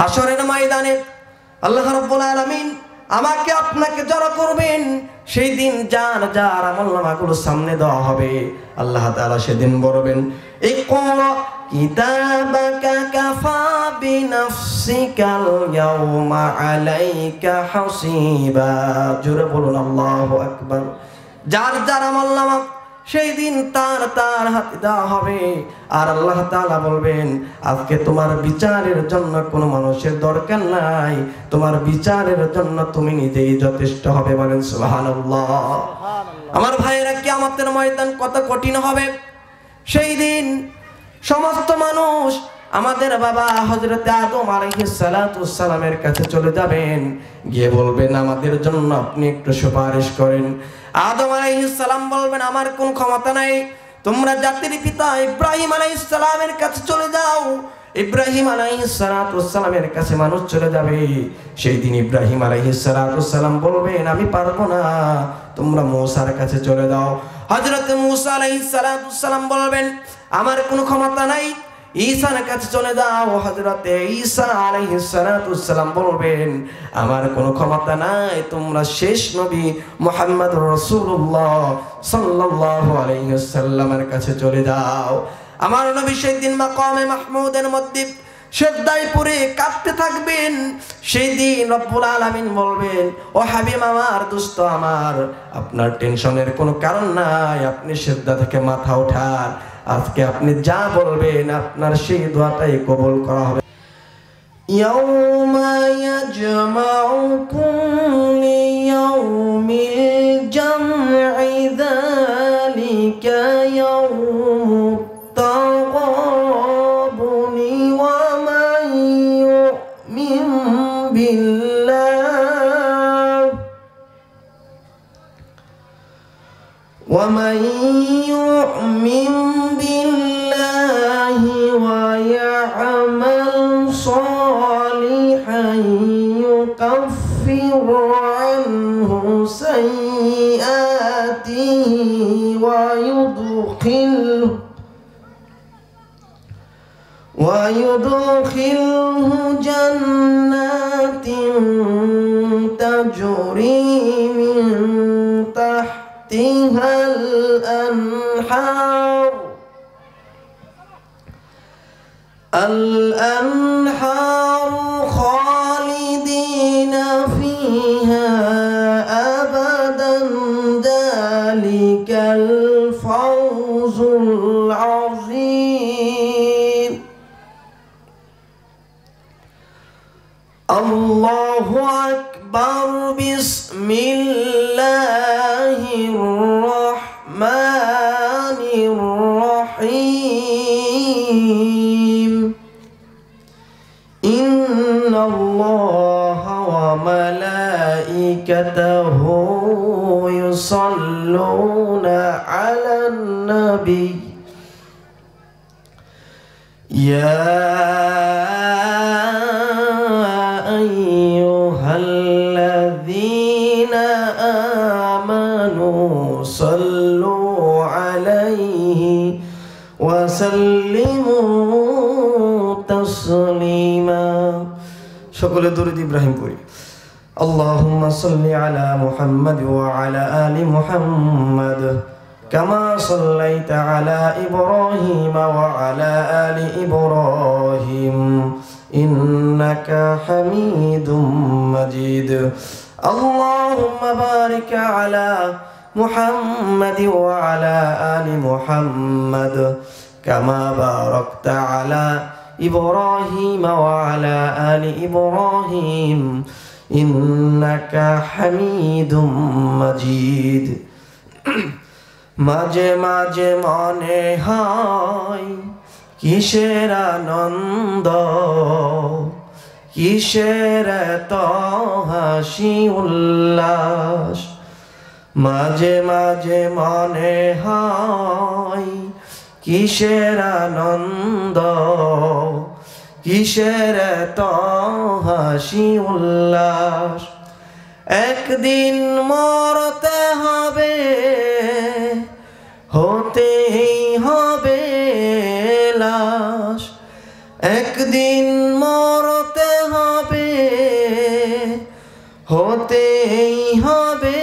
হাসরের ময়দানে আল্লাহ রাব্বুল আলামিন আমাকে আপনাকে জড়ো করবেন। সেই দিন যার যার আমলনামাগুলো সামনে দেওয়া হবে। আল্লাহ তাআলা সেদিন বলবেন, ইকরা কিতাবাকা কাফা বিনাফসিকাল ইয়াউমা আলাইকা হাসিবা। জোরে বলুন আল্লাহু আকবার। যার যার আমলনামা সেই দিন তার তার হাতে দেওয়া হবে। আর আল্লাহ তাআলা বলবেন, আজকে তোমার বিচারের জন্য কোনো মানুষের দরকার নাই, তোমার বিচারের জন্য তুমি নিজেই যথেষ্ট হবে। বলেন সুবহানাল্লাহ। আমার ভাইয়েরা, কিয়ামতের ময়দান কত কঠিন হবে। সেই দিন সমস্ত মানুষ আমাদের বাবা হযরত আদম আলাইহিস সালাতু ওয়াস সালামের কাছে চলে যাবেন, গিয়ে বলবেন, আমাদের জন্য আপনি একটু সুপারিশ করেন। আদম আলাইহিস সালাম বলবেন, আমার কোন ক্ষমতা নাই, তোমরা জাতির পিতা ইব্রাহিম আলাইহিস সালামের কাছে চলে যাও। ইব্রাহিম আলাইহিস সালাতু ওয়াস সালামের কাছে মানুষ চলে যাবে। সেই দিন ইব্রাহিম আলাইহিস সালাতু ওয়াস সালাম বলবেন, আমি পারবো না, তোমরা মূসার কাছে চলে যাও। হযরত মূসা আলাইহিস সালাতু ওয়াস সালাম বলবেন, আমার কোনো ক্ষমতা নাই, ঈসার কাছে চলে যাও। হযরত ঈসা আলাইহিস সালাতু ওয়াস সালাম বলবেন, আমার কোনো ক্ষমতা নাই, তোমরা শেষ নবী মুহাম্মদুর রাসূলুল্লাহ সাল্লাল্লাহু আলাইহি ওয়াসাল্লামের কাছে চলে যাও। আমার নবী সেই দিন মাকামে মাহমুদের মধ্যে সিজদায় পড়ে কাঁদতে থাকবেন। সেই দিন রব্বুল আলামিন বলবেন, ও হাবিব আমার, দোস্ত আমার, আপনার টেনশনের কোনো কারণ নাই, আপনি সিজদা থেকে মাথা ওঠান, আজকে আপনি যা বলবেন আপনার সেই দোয়াটাই কবুল করা হবে। ইয়াউমা ইয়াজমাউকুম লিয়াউমিল জামঈ যালিকা ইয়াউমুত তাগাবুনি ওয়া মান ইউমিন বিল্লাহ ওয়া মান ইউমিন يكفر عنه سيئاته ويدخله جنات تجري من تحتها الأنهار خالدين فيها أبدا ذلك الفوز العظيم الله أكبر بسم الله الرحمن الرحيم إن الله وملائكته يصلون على النبي يا أيها الذين آمنوا صلوا عليه وسلموا تسليما সকলে দরুদ ইব্রাহিম পড়ি اللهم صل على محمد وعلى آل محمد كما صليت على إبراهيم وعلى آل إبراهيم إنك حميد مجيد اللهم بارك على محمد وعلى آل محمد كما باركت على إبراهيم وعلى آل إبراهيم إنك حميد مجيد মাঝে মাঝে মনে হয় কিসের আনন্দ, কিসের এত হাসি উল্লাস, মাঝে মাঝে মনে হয় কিসের আনন্দ, কিসের এত হাসি উল্লাস। একদিন মরতে হবে, হতেই হবে লাশ, একদিন মরতে হবে। হতেই হবে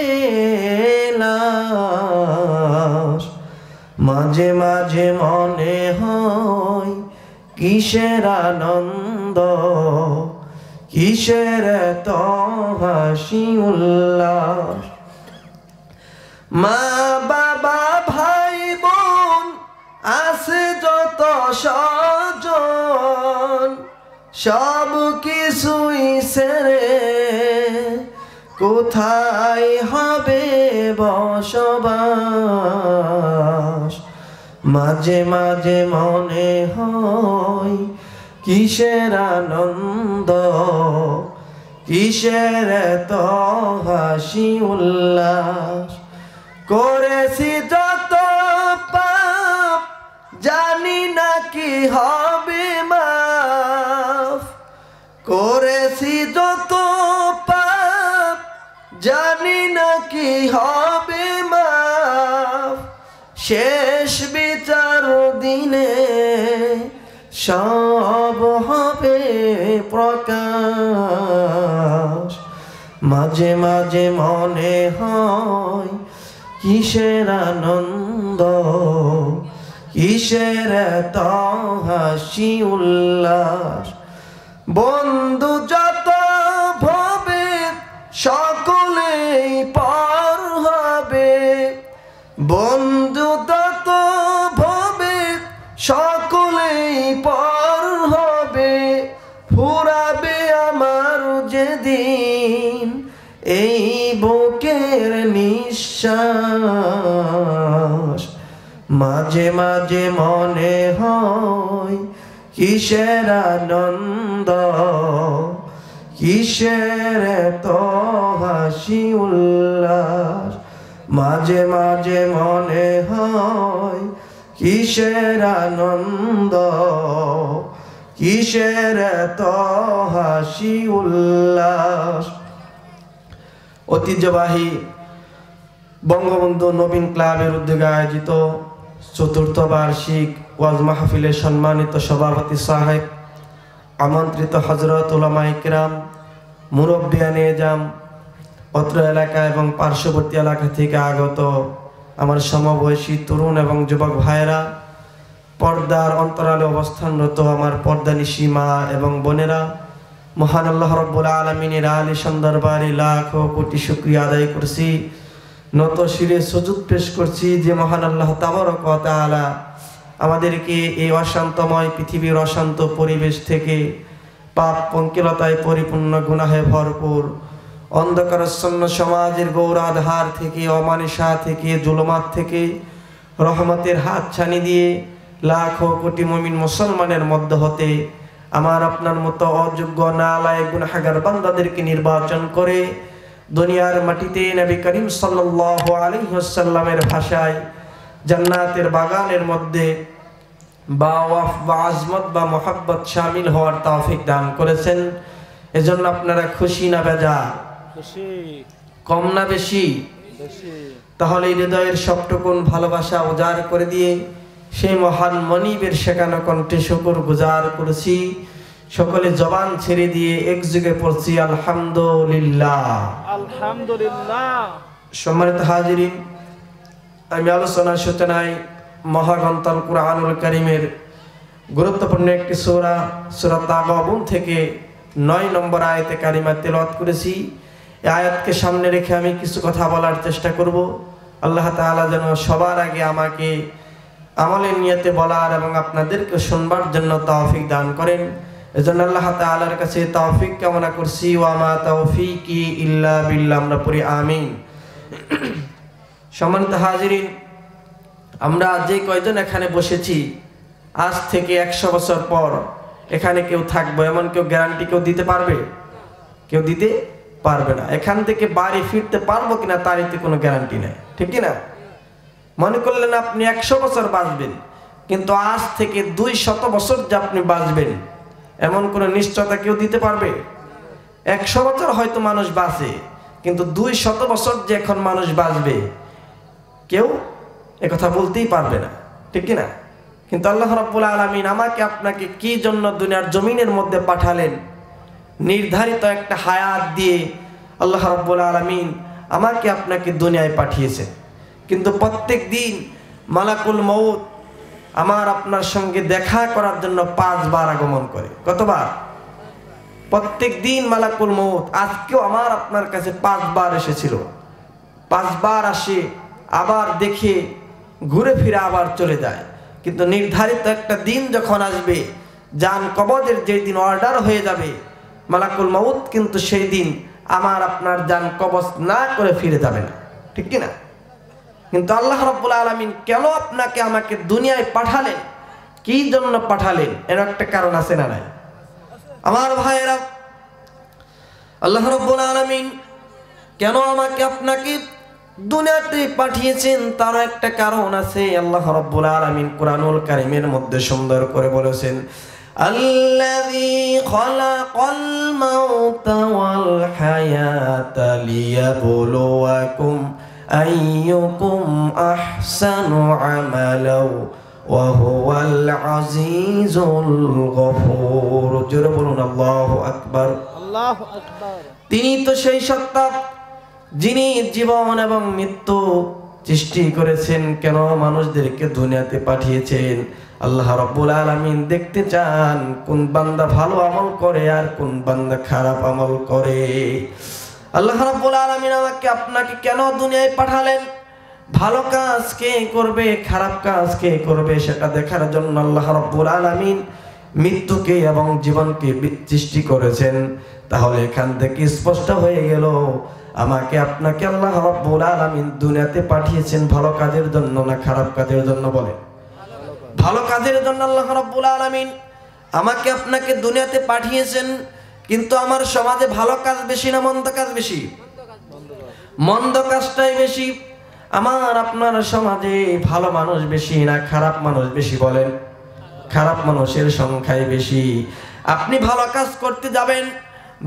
লাশ। মাঝে মাঝে মনে হয় কিসের আনন্দ, কিসের তো হাসি উল্লাস। মা বাবা ভাই বোন আছে যত স্বজন, সব কিছুই ছেড়ে কোথায় হবে বসবাস। মাঝে মাঝে মনে হয় কিসের আনন্দ, কিসের তো হাসি উল্লাস। করেছি যত পাপ জানি না কি হবে মাফ, করেছি যত পাপ জানি না কি হবে মাফ। শেষ বিচার দিনে সব হবে প্রকাশ। মাঝে মাঝে মনে হয় কিসের আনন্দ, কিসের তো হাসি উল্লাস। বন্ধু যত ভবে সকলেই পার হবে, বন্ধু তত ভবে সকলেই পার হবে। ফুরাবে আমার যেদিন এই বুকের নিঃশ্বাস। মাঝে মাঝে মনে হয় কিসের আনন্দ, কিসের তো হাসি উল্লাস। মাঝে মাঝে মনে হয় কিসের আনন্দ, কিসের তো হাসি উল্লাস। ঐতিহ্যবাহী বঙ্গবন্ধু নবীন ক্লাবের উদ্যোগে আয়োজিত চতুর্থ বার্ষিক ওয়াজ মাহফিলের সম্মানিত সভাপতি সাহেব, আমন্ত্রিত হযরত উলামায়ে কিরাম, মুরব্বিয়ানে এজাম, অত্র এলাকা এবং পার্শ্ববর্তী এলাকা থেকে আগত আমার সমবয়সী তরুণ এবং যুবক ভাইয়েরা, পর্দার অন্তরালে অবস্থানরত আমার পর্দানিশী মা এবং বোনেরা, মহান আল্লাহ রাব্বুল আলামিনের আলিশান দরবারে লাখো কোটি শুকরিয়া আদায় করছি, নত শিরে সুজুদ পেশ করছি যে মহান আল্লাহ তাবারক ওয়া তাআলা আমাদেরকে এই অশান্তময় পৃথিবীর অশান্ত পরিবেশ থেকে, পাপ পঙ্কিলতায় পরিপূর্ণ গুনাহে ভরপুর অন্ধকারাচ্ছন্ন সমাজের গৌরাধার থেকে, অমানিসা থেকে, জুলুমাত থেকে রহমতের হাত ছানি দিয়ে লাখো কোটি মুমিন মুসলমানের মধ্য হতে আমার আপনার মতো অযোগ্য নালায়েক গুনাহগার বান্দাদেরকে নির্বাচন করে দুনিয়ার মাটিতে নবী করিম সাল্লাল্লাহু আলাইহি ওয়াসাল্লামের ভাষায় জান্নাতের বাগানের মধ্যে বাওয়াফ বা আজমত বা মোহাব্বত শামিল হওয়ার তৌফিক দান করেছেন। এজন্য আপনারা খুশি না বেজার? খুশি। কম না বেশি? বেশি। তাহলে হৃদয়ের সবটুকুন ভালোবাসা উজাড় করে দিয়ে সেই মহান মনিবের শেখানো কণ্ঠে শুকর গুজার করেছি। সকলে জবান ছেড়ে দিয়ে একযোগে পড়ছি আলহামদুলিল্লাহ, আলহামদুলিল্লাহ। সম্মানিত হাজিরিন, আমি আলোচনার সূচনায় মহাগ্রন্থ আল কুরআনুল কারীমের গুরুত্বপূর্ণ একটি সূরা, সূরা তাগাবুন থেকে 9 নম্বর আয়াতে কারিমা তেলাওয়াত করেছি। এই আয়াতকে সামনে রেখে আমি কিছু কথা বলার চেষ্টা করব। আল্লাহ তাআলা যেন সবার আগে আমাকে আমলের নিয়তে বলার এবং আপনাদেরকে শুনবার জন্য তৌফিক দান করেন। এজন্য আল্লাহ তাআলার কাছে তৌফিক কামনা করছি। ওয়া মা তাওফীকি ইল্লা বিল্লাহ। আমরা পড়ি আমিন। সম্মানিত হাজিরিন, আমরা যে কয়জন এখানে বসেছি, আজ থেকে 100 বছর পর এখানে কেউ থাকবো এমন কেউ গ্যারান্টি কেউ দিতে পারবে? কেউ দিতে পারবে না। এখান থেকে বাড়ি ফিরতে পারবো কিনা তারই কোনো গ্যারান্টি নেই, ঠিক কি না? মনে করলেন আপনি 100 বছর বাঁচবেন, কিন্তু আজ থেকে 200 বছর যে আপনি বাঁচবেন এমন কোনো নিশ্চয়তা কেউ দিতে পারবে? 100 বছর হয়তো মানুষ বাঁচে, কিন্তু 200 বছর যে এখন মানুষ বাঁচবে কেউ একথা বলতেই পারবে না, ঠিক কি না? কিন্তু আল্লাহ রাব্বুল আলামিন আমাকে আপনাকে কি জন্য দুনিয়ার জমিনের মধ্যে পাঠালেন? নির্ধারিত একটা হায়াত দিয়ে আল্লাহ রাব্বুল আলামিন আমাকে আপনাকে দুনিয়ায় পাঠিয়েছে, কিন্তু প্রত্যেক দিন মালাকুল মউত আমার আপনার সঙ্গে দেখা করার জন্য 5 বার আগমন করে। কতবার? প্রত্যেক দিন মালাকুল মউত আজকেও আমার আপনার কাছে 5 বার এসেছিল। 5 বার আসে, আবার দেখে ঘুরে ফিরে আবার চলে যায়। কিন্তু নির্ধারিত একটা দিন যখন আসবে, জান কবজের যেই দিন অর্ডার হয়ে যাবে, মালাকুল মউত কিন্তু সেই দিন আমার আপনার জান কবজ না করে ফিরে যাবে না, ঠিক কি না? কিন্তু আল্লাহ রাব্বুল আলামিন কেন আপনাকে আমাকে দুনিয়ায় পাঠালেন, কি জন্য পাঠালেন, এর একটা কারণ আছে না নাই? আমার ভাইয়েরা, আল্লাহ রাব্বুল আলামিন কেন আমাকে আপনাকে দুনিয়াতে পাঠিয়েছেন তার একটা কারণ আছে। আল্লাহ রাব্বুল আলামিন কুরআনুল কারীমের মধ্যে সুন্দর করে বলেছেন, আল্লাযী খালাকাল মাউতা ওয়াল হায়াতা লিয়াবলুয়াকুম আইয়ুকুম আহসানু আমালাও ওয়া হুয়াল আজিজুল গফুর। জোরে বলুন আল্লাহু আকবার। আল্লাহু আকবার। তিনি তো সেই সত্তা যিনি জীবন এবং মৃত্যু সৃষ্টি করেছেন। কেন মানুষদেরকে দুনিয়াতে পাঠিয়েছেন? আল্লাহ রাব্বুল আলামিন দেখতে চান কোন বান্দা ভালো আমল করে আর কোন বান্দা খারাপ আমল করে। আল্লাহ রাব্বুল আলামিন আমাকে আপনাকে কেন দুনিয়ায় পাঠালেন? ভালো কাজ কে করবে, খারাপ কাজ কে করবে সেটা দেখার জন্য আল্লাহ রাব্বুল আলামিন মৃত্যুকে এবং জীবনকে সৃষ্টি করেছেন। তাহলে এখান থেকে স্পষ্ট হয়ে গেল আমাকে আপনাকে আল্লাহ রাব্বুল আলামিন দুনিয়াতে পাঠিয়েছেন ভালো কাজের জন্য না খারাপ কাজের জন্য? বলে ভালো কাজের জন্য আল্লাহ রাব্বুল আলামিন আমাকে আপনাকে দুনিয়াতে পাঠিয়েছেন। কিন্তু আমার সমাজে ভালো কাজ বেশি না মন্দ কাজ বেশি? মন্দ কাজটাই বেশি। আমার আপনার সমাজে ভালো মানুষ বেশি না খারাপ মানুষ বেশি? বলেন খারাপ মানুষের সংখ্যাই বেশি। আপনি ভালো কাজ করতে যাবেন,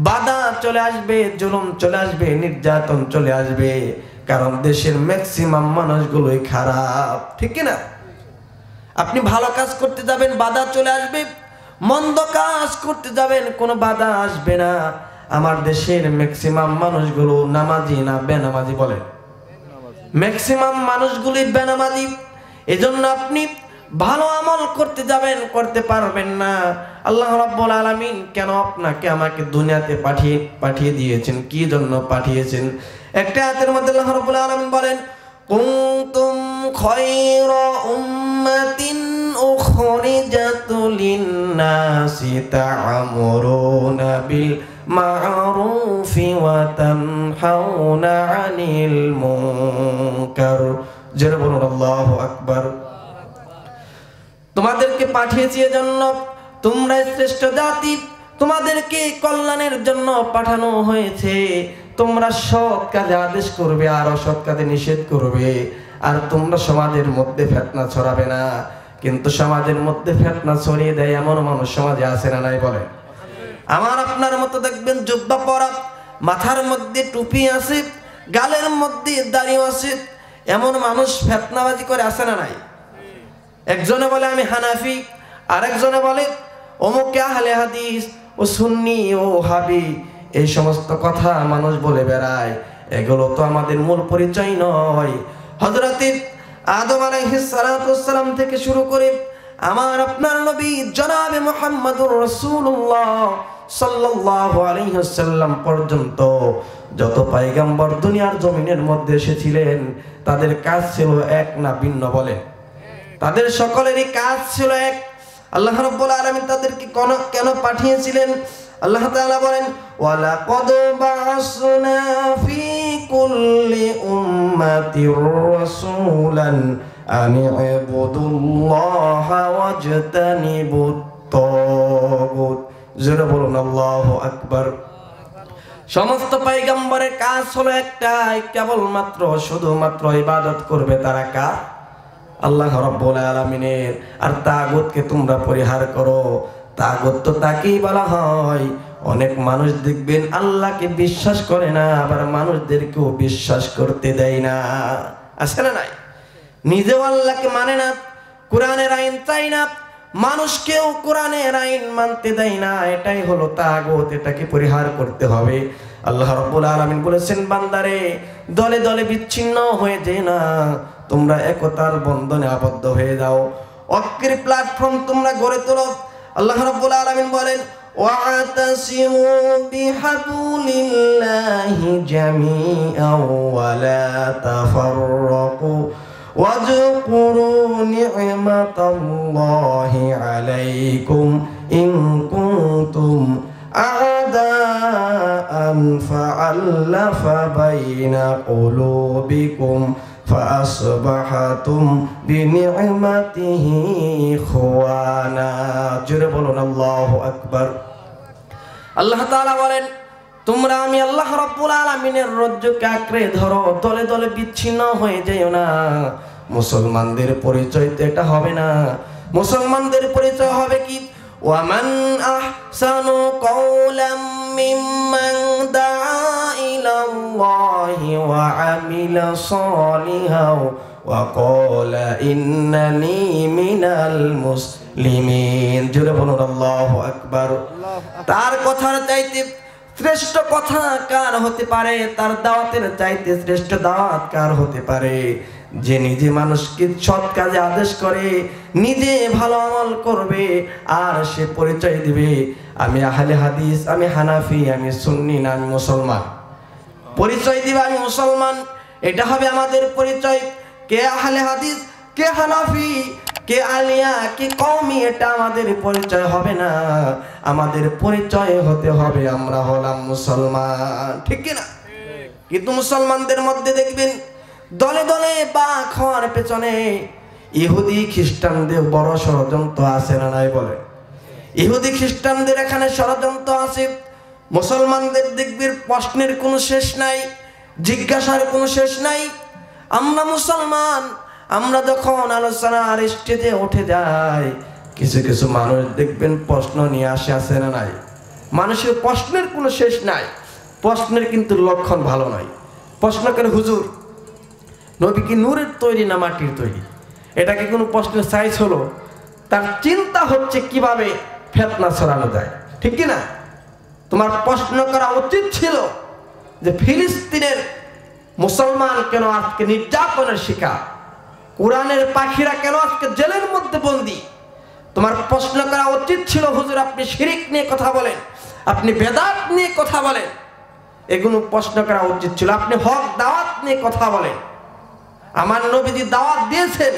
বাধা চলে আসবে, জুলুম চলে আসবে, নির্যাতন চলে আসবে, কারণ দেশের ম্যাক্সিমাম মানুষগুলোই খারাপ, ঠিক না? আপনি ভালো কাজ করতে যাবেন, বাধা চলে আসবে। মন্দ কাজ করতে যাবেন, কোনো বাধা আসবে না। আমার দেশের ম্যাক্সিমাম মানুষগুলো নামাজি না বেনামাজি? বলে ম্যাক্সিমাম মানুষগুলি বেনামাজি। এজন্য আপনি ভালো আমল করতে যাবেন, করতে পারবেন না। আল্লাহ রাব্বুল আলামিন কেন আপনাকে আমাকে দুনিয়াতে পাঠিয়ে দিয়েছেন, কি জন্য পাঠিয়েছেন? একটা আয়াতের মধ্যে আল্লাহ রাব্বুল আলামিন বলেন, কুনতুম খায়রা উম্মাতিন উখরিজাত লিন-নাসি তা'মুরুনা বিল মা'রুফি ওয়া তানহাউনা 'আনিল মুনকার। জোরে বলুন আল্লাহু আকবার। তোমাদেরকে পাঠিয়েছি এজন্য তোমরা শ্রেষ্ঠ জাতি, তোমাদেরকে কল্যাণের জন্য পাঠানো হয়েছে। তোমরা সৎ কাজে আদেশ করবে আর অসৎ কাজে নিষেধ করবে, আর তোমরা সমাজের মধ্যে ফিতনা ছড়াবে না। কিন্তু সমাজের মধ্যে ফিতনা ছড়িয়ে দেয় এমন মানুষ সমাজে আছে না নাই? বলে আমার আপনার মতো দেখবেন জুব্বা পরা, মাথার মধ্যে টুপি আছে, গালের মধ্যে দাড়ি আছে, এমন মানুষ ফিতনাবাজি করে আছে না নাই? একজনে বলে আমি হানাফি, আরেকজনে বলে অমুক আহলে হাদিস, ও সুন্নি, ও হাবি। এই সমস্ত কথা মানুষ বলে বেড়ায়, এগুলো তো আমাদের মূল পরিচয় নয়। হযরত আদম আলাইহিস সালাতু ওয়াসসালাম থেকে শুরু করে আমার আপনার নবী জনাবে মুহাম্মদুর রাসূলুল্লাহ সাল্লাল্লাহু আলাইহি ওয়াসাল্লাম পর্যন্ত যত পয়গম্বর দুনিয়ার জমিনের মধ্যে এসেছিলেন, তাদের কাজ ছিল এক না ভিন্ন? বলে তাদের সকলেরই কাজ ছিল এক। আল্লাহ রাব্বুল আলামিন তাদেরকে কেন পাঠিয়েছিলেন? আল্লাহ তাআলা বলেন, ওয়ালাকাদ বা'আসনা ফি কুল্লি উম্মাতির রাসূলান আন ইবুদুল্লাহা ওয়াজতানিবুত তাগুত। জোরে বলুন আল্লাহু আকবার। সমস্ত পয়গম্বরের কাজ হলো একটাই, কেবলমাত্র শুধুমাত্র ইবাদত করবে তারা। কার? আল্লাহ রাব্বুল আলামিনের। আর তাগুতকে তোমরা পরিহার করো। তাগুত তো তাকেই বলা হয়, অনেক মানুষ দেখবেন আল্লাহকে বিশ্বাস করে না, আবার মানুষদেরকেও বিশ্বাস করতে দেয় না, আছে না নাই? নিজেও আল্লাহকে মানে না, কোরআনের আইন চাই না, মানুষকেও কোরআনের আইন মানতে দেয় না, এটাই হলো তাগুত, এটাকে পরিহার করতে হবে। আল্লাহ রাব্বুল আলামিন বলেছেন, বান্দারে দলে দলে বিচ্ছিন্ন হয়ে যেও না, তোমরা একতার বন্ধনে আবদ্ধ হয়ে যাও, ঐক্যের প্ল্যাটফর্ম তোমরা গড়ে তোলো। আল্লাহ রাব্বুল আলামিন বলেন, ওয়াতাসিমু বিহাবলিল্লাহি জামিআন ওয়া লা তাফাররাকু واذكروا نعمة الله عليكم إن كنتم أعداء فألف بين قلوبكم فأصبحتم بنعمته إخوانا جربنا الله أكبر الله تعالى বলেন, তোমরা আমি আল্লাহ রাব্বুল আলামিনের রজ্জুকে আঁকড়ে ধরো, দলে দলে বিচ্ছিন্ন হয়ে যেও না। মুসলমানদের পরিচয় তো এটা হবে না। মুসলমানদের পরিচয় হবে কি? ওয়ামান আহসানু কাওলাম মিম্মান দাআ ইলাল্লাহি ওয়া আমিলা সালিহাও ওয়া ক্বালা ইন্নানি মিনাল মুসলিমিন। জোরে বলুন আল্লাহু আকবার। তার কথার চাইতে শ্রেষ্ঠ কথা কার হতে পারে? তার দাওয়াতের চাইতে শ্রেষ্ঠ দাওয়াত কার হতে পারে? যে নিজে মানুষকে সৎ কাজে আদেশ করে, নিজে ভালো আমল করবে, আর সে পরিচয় দিবে আমি আহলে হাদিস, আমি হানাফি, আমি সুন্নি না আমি মুসলমান। পরিচয় দিবে আমি মুসলমান, এটা হবে আমাদের পরিচয়। কে আহলে হাদিস, কে হানাফি, কে আলিয়া, কে কওমি, এটা আমাদের পরিচয় হবে না। আমাদের পরিচয় হতে হবে আমরা হলাম মুসলমান, ঠিক কি না? কিন্তু মুসলমানদের মধ্যে দেখবেন দলে দলে বাঁক হওয়ার পেছনে ইহুদি খ্রিস্টানদের বড় ষড়যন্ত্র আছে না নাই? বলে ইহুদি খ্রিস্টানদের এখানে ষড়যন্ত্র আছে। মুসলমানদের দেখবেন প্রশ্নের কোনো শেষ নাই, জিজ্ঞাসার কোনো শেষ নাই। আমরা মুসলমান, আমরা যখন আলোচনার স্টেজে উঠে যাই, কিছু কিছু মানুষ দেখবেন প্রশ্ন নিয়ে আসে না নাই? মানুষের প্রশ্নের কোনো শেষ নাই। প্রশ্নের কিন্তু লক্ষণ ভালো নয়। প্রশ্ন করে, হুজুর নবী কি নূরের তৈরি না মাটির তৈরি? এটা কি কোনো প্রশ্নের সাইজ হলো? তার চিন্তা হচ্ছে কিভাবে ফিতনা ছড়ানো যায়, ঠিক কি না? তোমার প্রশ্ন করা উচিত ছিল যে ফিলিস্তিনের মুসলমান কেন আজকে নির্যাতনের শিকার, কোরআনের পাখিরা কেন আজকে জেলের মধ্যে বন্দী? তোমার প্রশ্ন করা উচিত ছিল, হুজুর আপনি শিরিক নিয়ে কথা বলেন, আপনি বেদাত নিয়ে কথা বলেন, এগুলো প্রশ্ন করা উচিত ছিল। আপনি হক দাওয়াত নিয়ে কথা বলেন। আমার নবীজি দাওয়াত দিয়েছেন,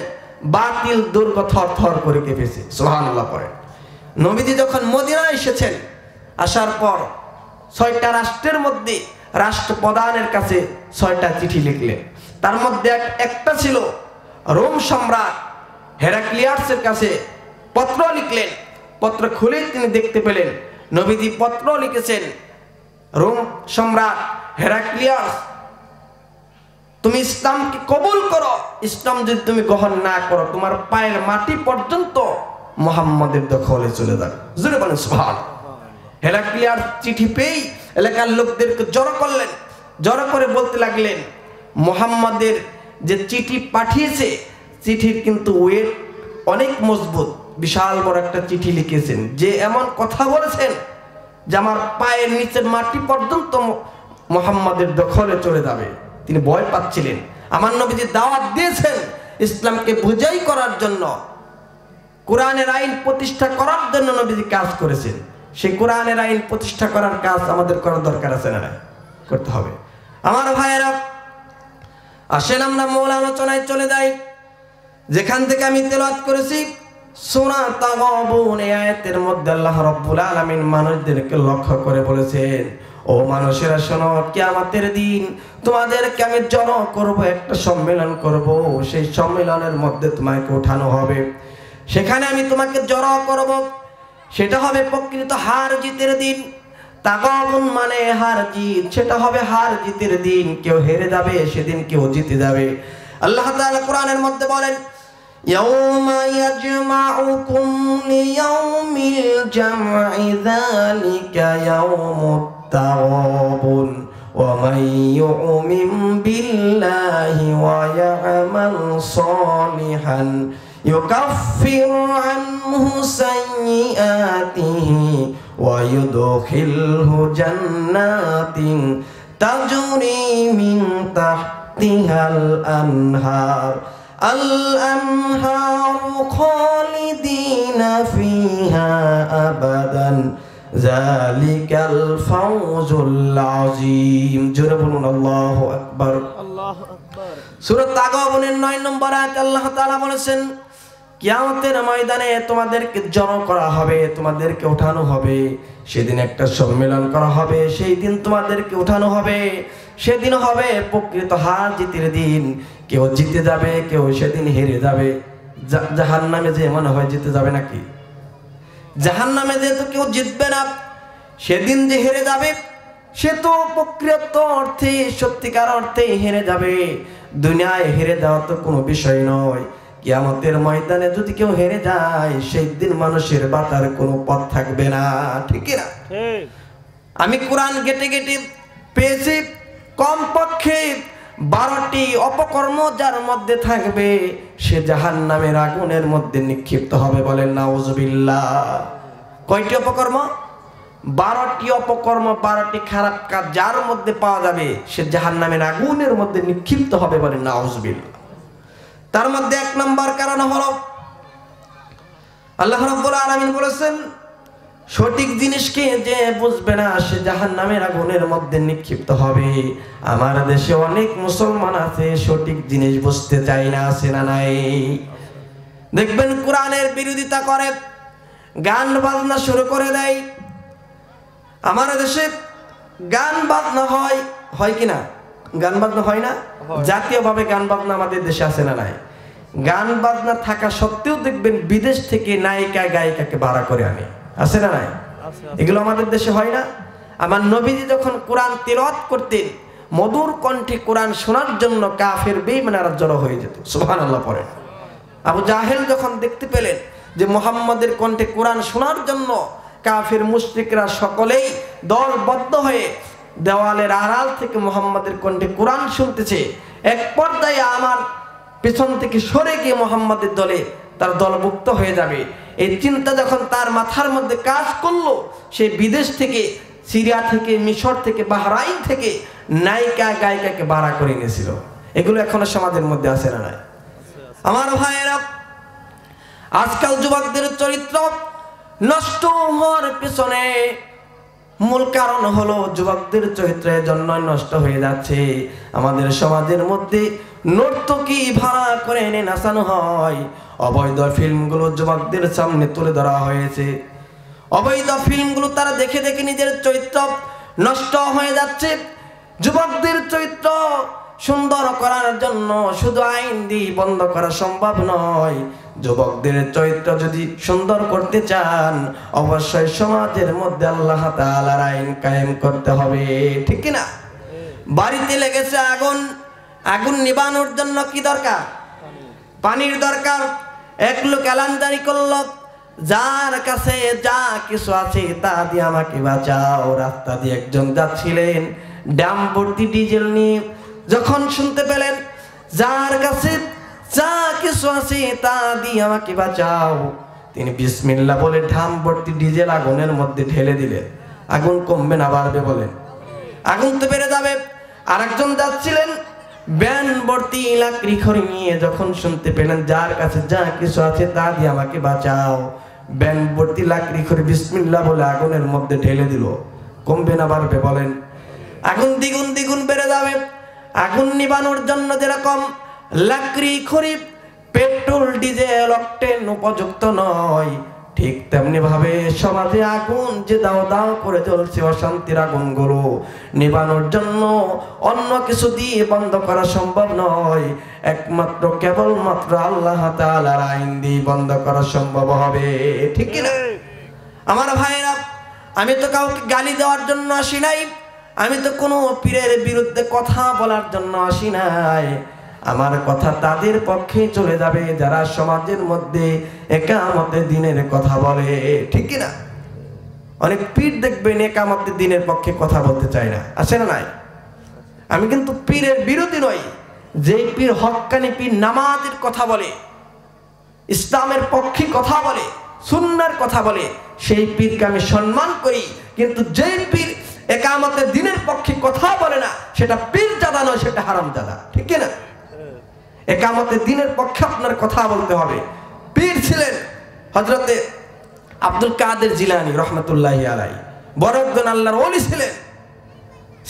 বাতিল দুর্গ থর থর করে কেঁপেছে। সুবহানাল্লাহ পড়ে। নবীজি যখন মদিনায় এসেছেন, আসার পর 6টা রাষ্ট্রের মধ্যে রাষ্ট্রপ্রধানের কাছে 6টা চিঠি লিখলেন। তার মধ্যে একটা ছিল রোম সম্রাট হেরাক্লিয়াসের কাছে পত্র লিখলেন। পত্র খুলে তিনি দেখতে পেলেন নবীজি পত্র লিখেছেন, রোম সম্রাট হেরাক্লিয়াস, তুমি ইসলামকে কবুল করো, ইসলাম যদি তুমি গ্রহণ না করো তোমার পায়ের মাটি পর্যন্ত মুহাম্মাদের দখলে চলে যাবে। জোরে বলেন সুবহানাল্লাহ। হেরাক্লিয়াস চিঠি পেয়ে এলাকার লোকদেরকে জড়ো করলেন, জড়ো করে বলতে লাগলেন, মুহাম্মাদের যে চিঠি পাঠিয়েছে, চিঠির কিন্তু ওয়েট অনেক মজবুত, বিশাল বড় একটা চিঠি লিখেছেন, যে এমন কথা বলেছেন যে আমার পায়ের নিচের মাটি পর্যন্ত মুহাম্মাদের দখলে চলে যাবে। তিনি ভয় পাচ্ছিলেন। আমার নবীজি দাওয়াত দিয়েছেন ইসলামকে বুঝাই করার জন্য, কোরআনের আইন প্রতিষ্ঠা করার জন্য নবীজি কাজ করেছেন। সেই কোরআনের আইন প্রতিষ্ঠা করার কাজ আমাদের করার দরকার আছে না? করতে হবে। আমার ভাইয়েরা, আসেন আমরা মূল আলোচনায় চলে যাই, যেখান থেকে আমি তেলাওয়াত করেছি সূরা তাগাবুন। এই আয়াতের মধ্যে আল্লাহ রাব্বুল আলামিন মানুষদেরকে লক্ষ্য করে বলেছেন, ও মানুষেরা শোনো, কিয়ামতের দিন তোমাদেরকে আমি জড়ো করব, একটা সম্মেলন করব, সেই সম্মেলনের মধ্যে তোমাকে ওঠানো হবে, সেখানে আমি তোমাকে জড়ো করব, সেটা হবে প্রকৃত হার জিতের দিন। তাগাবুন মানে হার জিত, সেটা হবে হার জিতের দিন। কেউ হেরে যাবে সেদিন, কেউ জিতে যাবে। আল্লাহ তাআলা কোরআনের মধ্যে বলেন, ইয়াউমা ইয়াজমাউকুম লিয়াউমিল জামঈ যালিকা ইয়াউমুত তাগাবুন ওয়া মান ইউমিন বিল্লাহি ওয়া ইয়ামাল সালিহান يكفر عنه سيئاته ويدخله جنات تجري من تحتها الأنهار خالدين فيها أبدا ذلك الفوز العظيم জোরে বলুন আল্লাহু আকবার আল্লাহু আকবার সূরা তাগাবুনের 9 নম্বর আয়াতে আল্লাহ তাআলা বলেছেন কিয়ামতের ময়দানে তোমাদেরকে জড়ো করা হবে, তোমাদেরকে উঠানো হবে, সেদিন একটা সম্মেলন করা হবে, সেই দিন তোমাদেরকে উঠানো হবে, সেদিন হবে প্রকৃত হার জিতের দিন। কেউ জিতে যাবে, কেউ সেদিন হেরে যাবে। জাহান্নামে যে মনে হয় জিতে যাবে নাকি? জাহান্নামে যে তো কেউ জিতবে না, সেদিন যে হেরে যাবে সে তো প্রকৃত অর্থে সত্যিকার অর্থে হেরে যাবে। দুনিয়ায় হেরে যাওয়া তো কোনো বিষয় নয়, কিয়ামতের ময়দানে যদি কেউ হেরে যায় সেই দিন মানুষের বাঁচার কোনো পথ থাকবে না। ঠিক না? আমি কোরআন ঘেটে ঘেটে পেয়েছি কমপক্ষে 12টি অপকর্ম যার মধ্যে থাকবে সে জাহান্নামের আগুনের মধ্যে নিক্ষিপ্ত হবে। বলেন নাউজুবিল্লাহ। কয়টি অপকর্ম? 12টি অপকর্ম, 12টি খারাপ কাজ যার মধ্যে পাওয়া যাবে সে জাহান্নামের আগুনের মধ্যে নিক্ষিপ্ত হবে। বলেন নাউজুবিল্লাহ। তার মধ্যে 1 নম্বর কারণ হলো আল্লাহ রাব্বুল আলামিন বলেছেন সঠিক জিনিসকে যে বুঝবে না সে জাহান্নামের আগুনের মধ্যে নিক্ষিপ্ত হবে। আমার দেশে অনেক মুসলমান আছে সঠিক জিনিস বুঝতে চায় না, আছে না নাই? দেখবেন কোরআনের বিরোধিতা করে, গান বাজনা শুরু করে দেয়। আমার দেশে গান বাজনা হয় কিনা? গান বাজনা হয় না? জাতীয়ভাবে গান বাজনা আমাদের দেশে আছে না নাই? গান বাজনা থাকা সত্ত্বেও দেখবেন বিদেশ থেকে নায়িকা গায়িকাকে ভাড়া করে আনে, আছে না নাই? এগুলো আমাদের দেশে হয় না? আমার নবীজি যখন কোরআন তিলাওয়াত করতেন মধুর কণ্ঠে কোরআন শোনার জন্য কাফের বেঈমানরা জড়ো হয়ে যেত। সুবহানাল্লাহ পড়েন। আবু জাহেল যখন দেখতে পেলেন যে মুহাম্মাদের কণ্ঠে কোরআন শোনার জন্য কাফের মুশরিকরা সকলেই দলবদ্ধ হয়ে দেওয়ালের আড়াল থেকে মুহাম্মাদের কণ্ঠে কোরআন শুনতেছে, এক পর্যায়ে আমার পেছন থেকে সরে গিয়ে মুহাম্মাদের দলে তার দলভুক্ত হয়ে যাবে, এই চিন্তা যখন তার মাথার মধ্যে কাজ করলো, সে বিদেশ থেকে, সিরিয়া থেকে, মিশর থেকে, বাহরাইন থেকে নায়িকা গায়িকাকে ভাড়া করে এনেছিল। এগুলো এখনো সমাজের মধ্যে আছে না নাই? আমার ভাইয়েরা, আজকাল যুবকদের চরিত্র নষ্ট হওয়ার পিছনে মূল কারণ হলো যুবকদের চরিত্রের জন্য নষ্ট হয়ে যাচ্ছে। আমাদের সমাজের মধ্যে নর্তকী ভাড়া করে এনে নাচানো হয়, অবৈধ ফিল্মগুলো যুবকদের সামনে তুলে ধরা হয়েছে। অবৈধ ফিল্মগুলো তারা দেখে দেখে নিজের চরিত্র নষ্ট হয়ে যাচ্ছে। যুবকদের চরিত্র সুন্দর করার জন্য শুধু আইন দিয়ে বন্ধ করা সম্ভব নয়। যুবকদের চরিত্র যদি সুন্দর করতে চান অবশ্যই সমাজের মধ্যে আল্লাহ তাআলার আইন কায়েম করতে হবে। ঠিক কি না? বাড়িতে লেগেছে আগুন, আগুন নিবানোর জন্য কি দরকার? পানির দরকার। এক লোক এলান জারি করলো, যার কাছে যা কিছু আছে তা দিয়ে আমাকে বাঁচাও। রাস্তা দিয়ে একজন যাচ্ছিলেন ড্রাম ভর্তি ডিজেল নিয়ে, যখন শুনতে পেলেন যার কাছে যা কিছু আছে তা দিয়ে আমাকে বাঁচাও, তিনি বিসমিল্লাহ বলে ড্রাম ভর্তি ডিজেল আগুনের মধ্যে ঢেলে দিলেন। আগুন কমবে না বাড়বে? বলেন। আগুন তো বেড়ে যাবে। আরেকজন যাচ্ছিলেন ব্যান ভর্তি লাকড়ি খড়ি নিয়ে, যখন শুনতে পেলেন যার কাছে যা কিছু আছে তা দিয়ে আমাকে বাঁচাও, ব্যান ভর্তি লাকড়ি খড়ি বিসমিল্লাহ বলে আগুনের মধ্যে ঢেলে দিল। কমবে না বাড়বে? বলেন। আগুন দ্বিগুণ দ্বিগুণ বেড়ে যাবে। আগুন নিবানোর জন্য যেরকম লাকড়ি খড়ি, পেট্রোল, ডিজেল, অকটেন উপযুক্ত নয়, ঠিক তেমনি ভাবে সমাজে আগুন যে দাও দাও করে জ্বলছে অশান্তির আগুনগুলো নিবানোর জন্য অন্য কিছু দিয়ে বন্ধ করা সম্ভব নয়। একমাত্র কেবলমাত্র আল্লাহ তাআলার আইন দিয়ে বন্ধ করা সম্ভব হবে। ঠিক কি না? আমার ভাইরা, আমি তো কাউকে গালি দেওয়ার জন্য আসি নাই, আমি তো কোনো পীরের বিরুদ্ধে কথা বলার জন্য আসি নাই। আমার কথা তাদের পক্ষে চলে যাবে যারা সমাজের মধ্যে একামতের দিনের কথা বলে। ঠিক না? অনেক পীর দেখবেন একামতের দিনের পক্ষে কথা বলতে চায় না, আছে না নাই? আমি কিন্তু পীরের বিরোধী নই। যে পীর হক্কানি পীর নামাজের কথা বলে, ইসলামের পক্ষে কথা বলে, সুন্নাহর কথা বলে, সেই পীরকে আমি সম্মান করি। কিন্তু যেই পীর একামতের দিনের পক্ষে কথা বলে না, সেটা পীর জাদা নয়, সেটা হারাম জাদা। ঠিক না? একামতের দিনের পক্ষে আপনার কথা বলতে হবে। পীর ছিলেন হযরতে আব্দুল কাদের জিলানী রহমতুল্লাহি আলাইহি, বড় একজন আল্লাহর ওলি ছিলেন।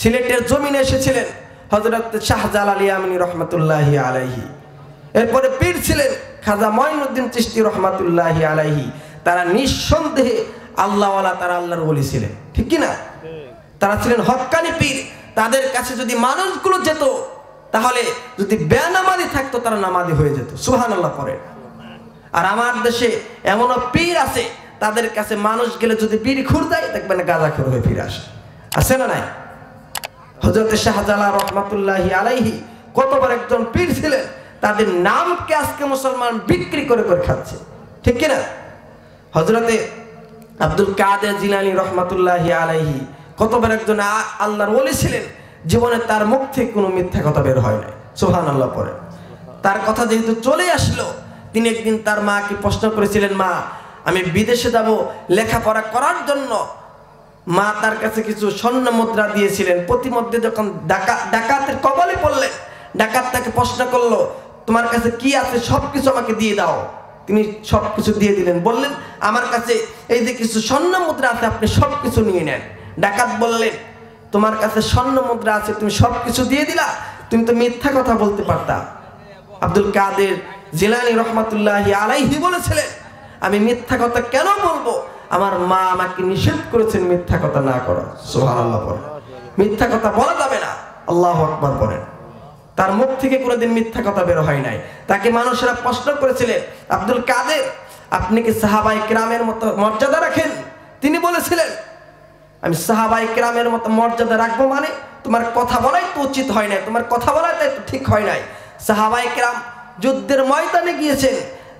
সিলেটের জমিনে এসেছিলেন হযরত শাহজালাল ইয়ামানী রহমতুল্লাহি আলাইহি। এরপরে পীর ছিলেন খাজা মঈনুদ্দিন চিশতি রহমতুল্লাহি আলাইহি। তারা নিঃসন্দেহে আল্লাহওয়ালা, তারা আল্লাহর ওলি ছিলেন। ঠিক কি না? তারা ছিলেন হক্কানি পীর। তাদের কাছে যদি মানুষগুলো যেত, তাহলে যদি বেনামাজি থাকতো তারা নামাজি হয়ে যেত। সুবহানাল্লাহ পড়ে। আর আমার দেশে এমনও পীর আছে, তাদের কাছে মানুষ গেলে যদি বিড়ি খুর দেয়, দেখবেন গাঁজাখোর হয়ে ফিরে আসে। আছে না নাই? হযরতে শাহজালাল রহমতুল্লাহি আলাইহি কত বড় একজন পীর ছিলেন, তাদের নামকে আজকে মুসলমান বিক্রি করে করে খাচ্ছে। ঠিক কিনা? হযরতে আব্দুল কাদের জিলানী রহমতুল্লাহি আলাইহি কত বড় একজন আল্লাহর ওলি ছিলেন, জীবনে তার মুখ থেকে কোনো মিথ্যা কথা বের হয় নাই। সুবহানাল্লাহ পড়ে। তার কথা যেহেতু চলে আসলো, তিনি একদিন তার মাকে প্রশ্ন করেছিলেন, মা আমি বিদেশে যাব লেখাপড়া করার জন্য। মা তার কাছে কিছু স্বর্ণ মুদ্রা দিয়েছিলেন। প্রতিমধ্যে যখন ডাকাতের কবলে পড়লেন, ডাকাত তাকে প্রশ্ন করলো, তোমার কাছে কি আছে সবকিছু আমাকে দিয়ে দাও। তিনি সবকিছু দিয়ে দিলেন। বললেন, আমার কাছে এই যে কিছু স্বর্ণ মুদ্রা আছে, আপনি সবকিছু নিয়ে নেন। ডাকাত বললেন, তোমার কাছে স্বর্ণ মুদ্রা আছে, তুমি সবকিছু দিয়ে দিলা, তুমি তো মিথ্যা কথা বলতে পারতা। আব্দুল কাদের জিলানী রহমতুল্লাহি আলাইহি বলেছিলেন, আমি মিথ্যা কথা কেন বলবো? আমার মা আমাকে নিষেধ করেছেন মিথ্যা কথা না করা। সুবহানাল্লাহ পড়ে। মিথ্যা কথা বলা যাবে না। আল্লাহু আকবার পড়েন। তার মুখ থেকে কোনোদিন মিথ্যা কথা বের হয় নাই। তাকে মানুষেরা প্রশ্ন করেছিলেন, আব্দুল কাদের আপনি কি সাহাবায়ে কেরামের মতো মর্যাদা রাখেন? তিনি বলেছিলেন, আমি সাহাবায়ে কেরামের মতো মর্যাদা রাখবো মানে তোমার কথা বলাই তো উচিত হয় নাই, তোমার কথা বলাই তো ঠিক হয় নাই। সাহাবায়ে কেরাম যুদ্ধের ময়দানে গিয়েছেন,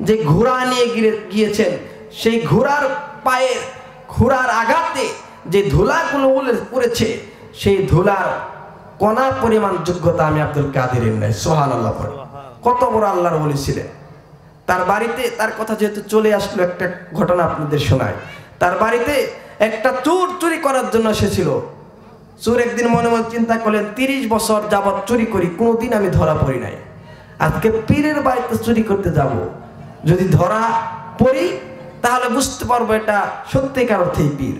যে ঘোড়া নিয়ে গিয়েছেন, সেই ঘোড়ার পায়ের ঘোড়ার আঘাতে যে ধুলাগুলো পড়েছে, সেই ধুলার কণা পরিমাণ যোগ্যতা আমি আব্দুল কাদেরের নাই। সুবহানাল্লাহ পড়ে। কত বড় আল্লাহর ওলি ছিলেন। তার বাড়িতে, তার কথা যেহেতু চলে আসলো, একটা ঘটনা আপনাদের শোনায়। তার বাড়িতে একটা চোর চুরি করার জন্য এসেছিল। চোর একদিন মনে মনে চিন্তা করলেন, 30 বছর যাবৎ চুরি করি, কোনোদিন আমি ধরা পড়ি নাই, আজকে পীরের বাড়িতে চুরি করতে যাব। যদি ধরা পড়ি তাহলে বুঝতে পারবো এটা সত্যিকার অর্থেই পীর।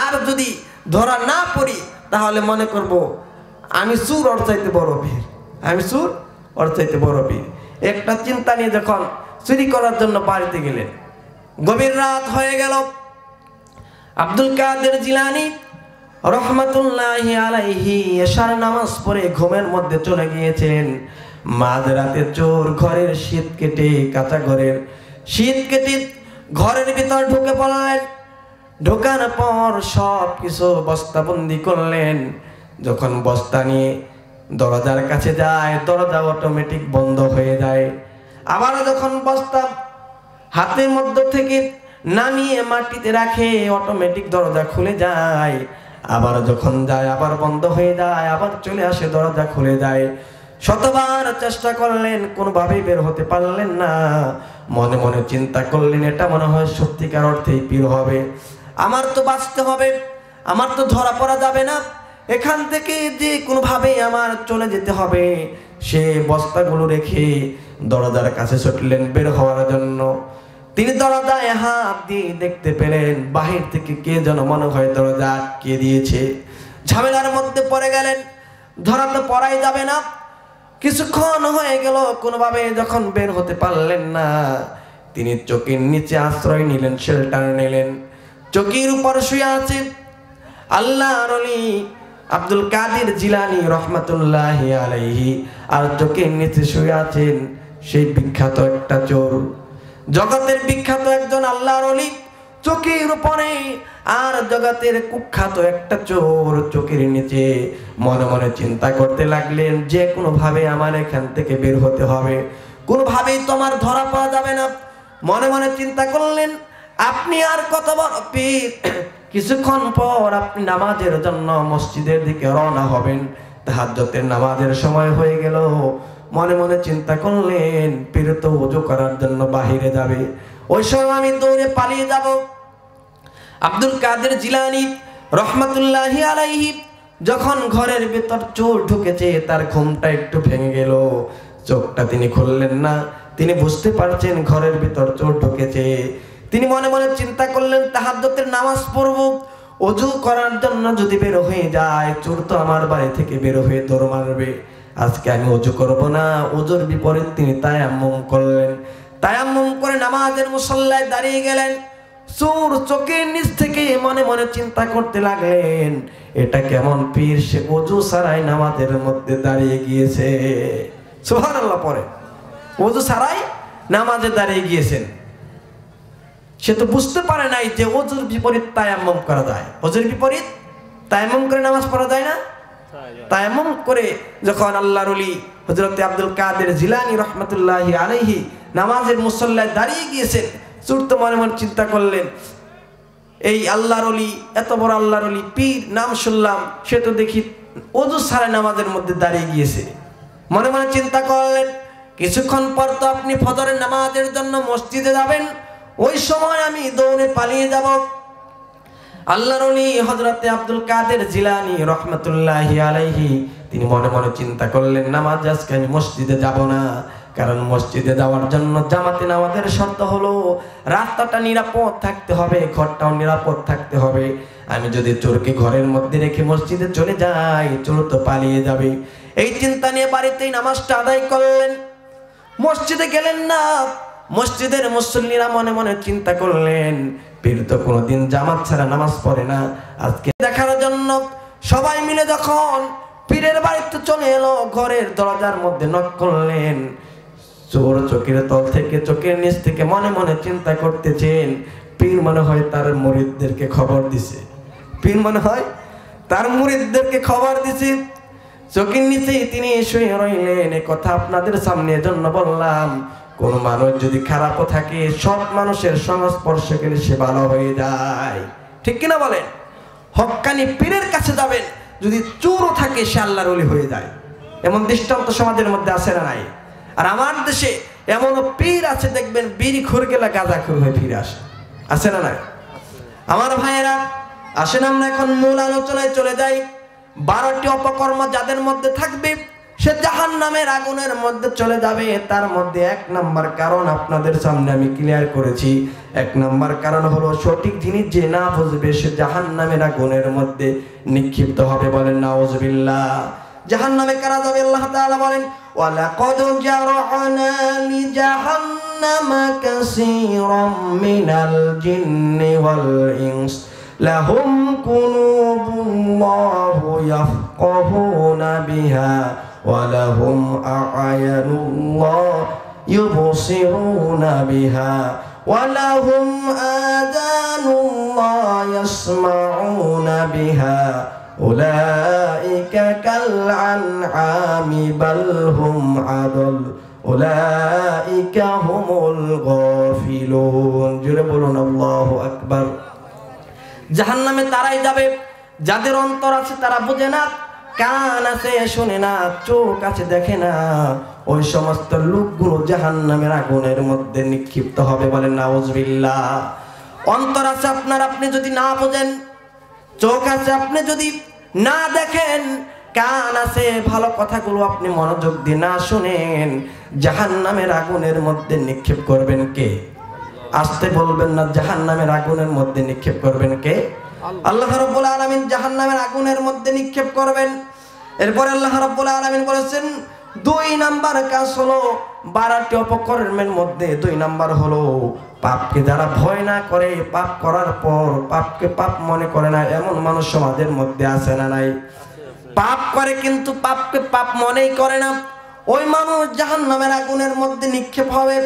আর যদি ধরা না পড়ি তাহলে মনে করব আমি চোর ওর চাইতে বড় পীর, আমি চোর ওর চাইতে বড় পীর। একটা চিন্তা নিয়ে যখন চুরি করার জন্য বাড়িতে গেলেন, গভীর রাত হয়ে গেল। আব্দুল কাদের জিলানী রহমতুল্লাহি আলাইহি এশার নামাজ পড়ে ঘুমের মধ্যে চলে গিয়েছেন। মাঝরাতে চোর ঘরের শীত কেটে, কাঁচা ঘরের শীত কেটে ঘরের ভিতর ঢুকে পড়লেন। ঢোকার পর সব কিছু বস্তাবন্দি করলেন। যখন বস্তা নিয়ে দরজার কাছে যায়, দরজা অটোমেটিক বন্ধ হয়ে যায়। আবার যখন বস্তা হাতের মধ্য থেকে নামিয়ে মাটিতে রাখে, অটোমেটিক দরজা খুলে যায়। আবার যখন যায় আবার বন্ধ হয়ে যায়, আবার চলে আসে, দরজা খুলে যায়। শতবার চেষ্টা করলেন, কোনোভাবেই বের হতে পারলেন না। মনে মনে চিন্তা করলেন, এটা মনে হয় সত্যিকার অর্থেই পীর হবে। আমার তো বাঁচতে হবে, আমার তো ধরা পড়া যাবে না, এখান থেকে যে কোনোভাবেই আমার চলে যেতে হবে। সে বস্তাগুলো রেখে দরজার কাছে ছুটলেন বের হওয়ার জন্য। তিনি দরজায় হাত দিয়ে দেখতে পেলেন বাহির থেকে কে যেন মনে হয় দরজা আটকে দিয়েছে। ঝামেলার মধ্যে পড়ে গেলেন, ধরা তো পড়াই যাবে না। কিছুক্ষণ হয়ে গেল, কোনোভাবে যখন বের হতে পারলেন না, তিনি চৌকির নিচে আশ্রয় নিলেন, শেল্টার নিলেন। চৌকির উপর শুয়ে আছে আল্লাহর ওলি আব্দুল কাদের জিলানী রহমতুল্লাহি আলাইহি, আর চৌকির নিচে শুয়ে আছেন সেই বিখ্যাত একটা চোর, জগতের বিখ্যাত একজন আল্লাহর ওলি চৌকির উপরে, আর জগতের কুখ্যাত একটা চোর চৌকির নিচে। মনে মনে চিন্তা করতে লাগলেন, যে কোনোভাবে আমার এখান থেকে বের হতে হবে, কোনোভাবেই তোমার ধরা পাওয়া যাবে না। মনে মনে চিন্তা করলেন, আপনি আর কত বড় পীর, কিছুক্ষণ পর আপনি নামাজের জন্য মসজিদের দিকে রওনা হবেন। তাহাজ্জুদের নামাজের সময় হয়ে গেল, মনে মনে চিন্তা করলেন পীর তো ওযু করার জন্য বাহিরে যাবে, ওই সময় আমি দৌড়ে পালিয়ে যাব। আব্দুল কাদের জিলানী রহমাতুল্লাহি আলাইহি যখন ঘরের ভিতর চোর ঢুকেছে, তার ঘুমটা একটু ভেঙে গেল, চোখটা তিনি খুললেন না। তিনি বুঝতে পারছেন ঘরের ভিতর চোর ঢুকেছে। তিনি মনে মনে চিন্তা করলেন তাহাজ্জুদের নামাজ পড়ব, ওযু করার জন্য যদি বের হয়ে যায়, চোর তো আমার বাড়ি থেকে বের হয়ে দৌড় মারবে। আজকে আমি ওযু করব না। ওযুর বিপরীত তিনি তায়াম্মুম করলেন। তায়াম্মুম করে নামাজের মুসল্লায় দাঁড়িয়ে গেলেন। চোর চোখের নিচ থেকে মনে মনে চিন্তা করতে লাগলেন, এটা কেমন পীর, সে ওযু ছাড়াই নামাজের মধ্যে দাঁড়িয়ে গিয়েছে। সুবহানাল্লাহ। পরে ওযু ছাড়াই নামাজে দাঁড়িয়ে গিয়েছেন। সে তো বুঝতে পারে নাই যে ওযুর বিপরীত তায়াম্মুম করা যায়। ওযুর বিপরীত তায়াম্মুম করে নামাজ পড়া যায় না। তায়াম্মুম করে যখন আল্লাহর ওলি হযরত আব্দুল কাদের জিলানী রাহমাতুল্লাহি আলাইহি নামাজের মুসল্লায় দাঁড়িয়ে গিয়েছেন, চোর তো মনে মনে চিন্তা করলেন, এই আল্লাহর ওলি, এত বড় আল্লাহর ওলি পীর, নাম শুনলাম, সে তো দেখি ওযু ছাড়া নামাজের মধ্যে দাঁড়িয়ে গিয়েছে। মনে মনে চিন্তা করলেন, কিছুক্ষণ পর তো আপনি ফজরের নামাজের জন্য মসজিদে যাবেন, ওই সময় আমি দৌড়ে পালিয়ে যাব। আল্লাহর ওলি হযরত আব্দুল কাদের জিলানী রাহমাতুল্লাহি আলাইহি তিনি মনে মনে চিন্তা করলেন, নামাজ আজকে আমি মসজিদে যাব না, কারণ মসজিদে যাওয়ার জন্য জামাতে নামাজের শর্ত হলো রাস্তাটা নিরাপদ থাকতে হবে, ঘরটাও নিরাপদ থাকতে হবে। আমি যদি চোরকে ঘরের মধ্যে রেখে মসজিদে চলে যাই, চোর তো পালিয়ে যাবে। এই চিন্তা নিয়ে বাড়িতেই নামাজটা আদায় করলেন। মসজিদে গেলেন না। মসজিদের মুসল্লিরা মনে মনে চিন্তা করলেন, পীর তো কোনোদিন জামাত ছাড়া নামাজ পড়ে না, আজকে দেখার জন্য সবাই মিলে যখন পীরের বাড়িতে চলে এলো, ঘরের দরজার মধ্যে নক করলেন। চোর চোখের তল থেকে, চোখের নিচ থেকে মনে মনে চিন্তা করতেছেন, পীর মনে হয় তার মুরিদদেরকে খবর দিছে, পীর মনে হয় তার মুরিদদেরকে খবর দিছে। চোখের নিচেই তিনি শুয়ে রইলেন। এ কথা আপনাদের সামনে জন্য বললাম, কোন মানুষ যদি খারাপও থাকে, সব মানুষের সংস্পর্শে গেলে সে ভালো হয়ে যায়, ঠিক কিনা বলেন? হক্কানি পীরের কাছে যাবেন, যদি চোরও থাকে সে আল্লাহর ওলি হয়ে যায়। এমন দৃষ্টান্ত সমাজের মধ্যে আছে না নাই? আর আমার দেশে এমনও পীর আছে, দেখবেন বিড়ি খুর গেলে গাঁজা খুর হয়ে ফিরে আসে, আছে না নাই? আমার ভাইয়েরা, আসেন আমরা এখন মূল আলোচনায় চলে যাই। 12টি অপকর্ম যাদের মধ্যে থাকবে, সে জাহান্নামের আগুনের মধ্যে চলে যাবে। তার মধ্যে 1 নাম্বার কারণ আপনাদের সামনে আমি ক্লিয়ার করেছি। 1 নাম্বার কারণ হলো, সঠিক জিনিস যে না বুঝবে সে জাহান্নামের আগুনের মধ্যে নিক্ষিপ্ত হবে। বলেন নাউযুবিল্লাহ। জাহান্নামে কারা যাবে? আল্লাহ তাআলা বলেন, ওয়ালাকাদ জারআনা লিজাহান্নামা কাসীরাম মিনাল জিন্নি ওয়াল ইনস লাহুম কুলুবুল্লাহু ইয়াফকাহুনা বিহা ওয়ালাহুম আ'য়ুনুল্লাহ ইউবসিরুনা বিহা ওয়ালাহুম আযানুল্লাহ ইয়াসমাউনা বিহা উলাইকা কাল আনআমি বাল হুম আদল উলাইকা হুমুল গাফিলুন। জোরে বলুন আল্লাহু আকবার। জাহান্নামে তারাই যাবে যাদের অন্তর আছে তারা বোঝে না, কান আছে শুনে না, চোখ আছে দেখে না। ওই সমস্ত লোকগুলো জাহান্নামের আগুনের মধ্যে নিক্ষিপ্ত হবে। বলেন নাউযুবিল্লাহ। অন্তর আছে আপনার, আপনি যদি না বোঝেন, চোখ আছে আপনি যদি না দেখেন, কান আছে ভালো কথাগুলো আপনি মনোযোগ দিয়ে না শুনেন, জাহান্নামের আগুনের মধ্যে নিক্ষেপ করবেন কে? আসতে বলবেন না, জাহান্নামের আগুনের মধ্যে নিক্ষেপ করবেন কে? আল্লাহ রাব্বুল আলামিন জাহান্নামের আগুনের মধ্যে নিক্ষেপ করবেন। এরপর আল্লাহ রাব্বুল আলামিন বলেছেন 2 নাম্বার কাজ হলো 12টি অপকর্মের মধ্যে 2 নাম্বার হলো পাপকে যারা ভয় না করে, পাপ করার পর পাপকে পাপ মনে করে না, এমন মানুষ সমাজের মধ্যে আছে না নাই? পাপ করে কিন্তু পাপকে পাপ মনেই করে না, ওই মানুষ জাহান্নামের আগুনের মধ্যে নিক্ষেপ হবে।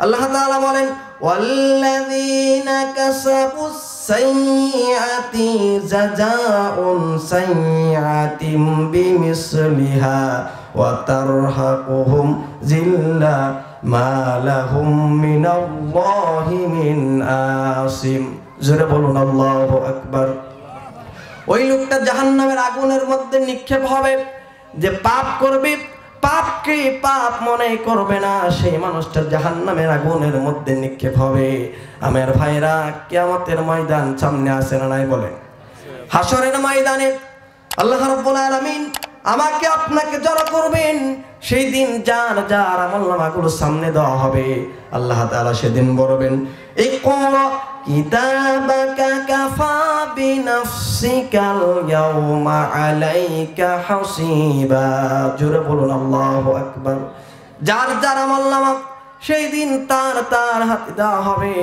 আল্লাহ তাআলা বলেন, ওয়াল্লাযীনা কাসাবুস সাইয়্যাতি জাযাউন সাইয়্যাতিম বিমিসলিহা ওয়া তারহাকুহুম জিল্লা মা লাহুম মিনাল্লাহি মিন আসিম। জোরে বলুন আল্লাহু আকবার। ওই লোকটা জাহান্নামের আগুনের মধ্যে নিক্ষেপ হবে যে পাপ করবে, পাপকে পাপ মনে করবে না, সেই মানুষটা জাহান্নামের আগুনের মধ্যে নিক্ষেপ হবে। আমার ভাইরা, কিয়ামতের ময়দান সামনে আসে না নাই বলেন? হাসরের ময়দানে আল্লাহ রাব্বুল আলামিন আমাকে আপনাকে জড়ো করবেন। সেই দিন যার যার আমলনামাগুলো সামনে দেওয়া হবে। আল্লাহ তাআলা সেদিন বলবেন, ইকরা কিতাবাকা কাফা বিনাফসিকাল ইয়াউমা আলাইকা হাসিবা। জোরে বলুন আল্লাহু আকবার। যার যার আমলনামা সেই দিন তার তার হাতে দেওয়া হবে।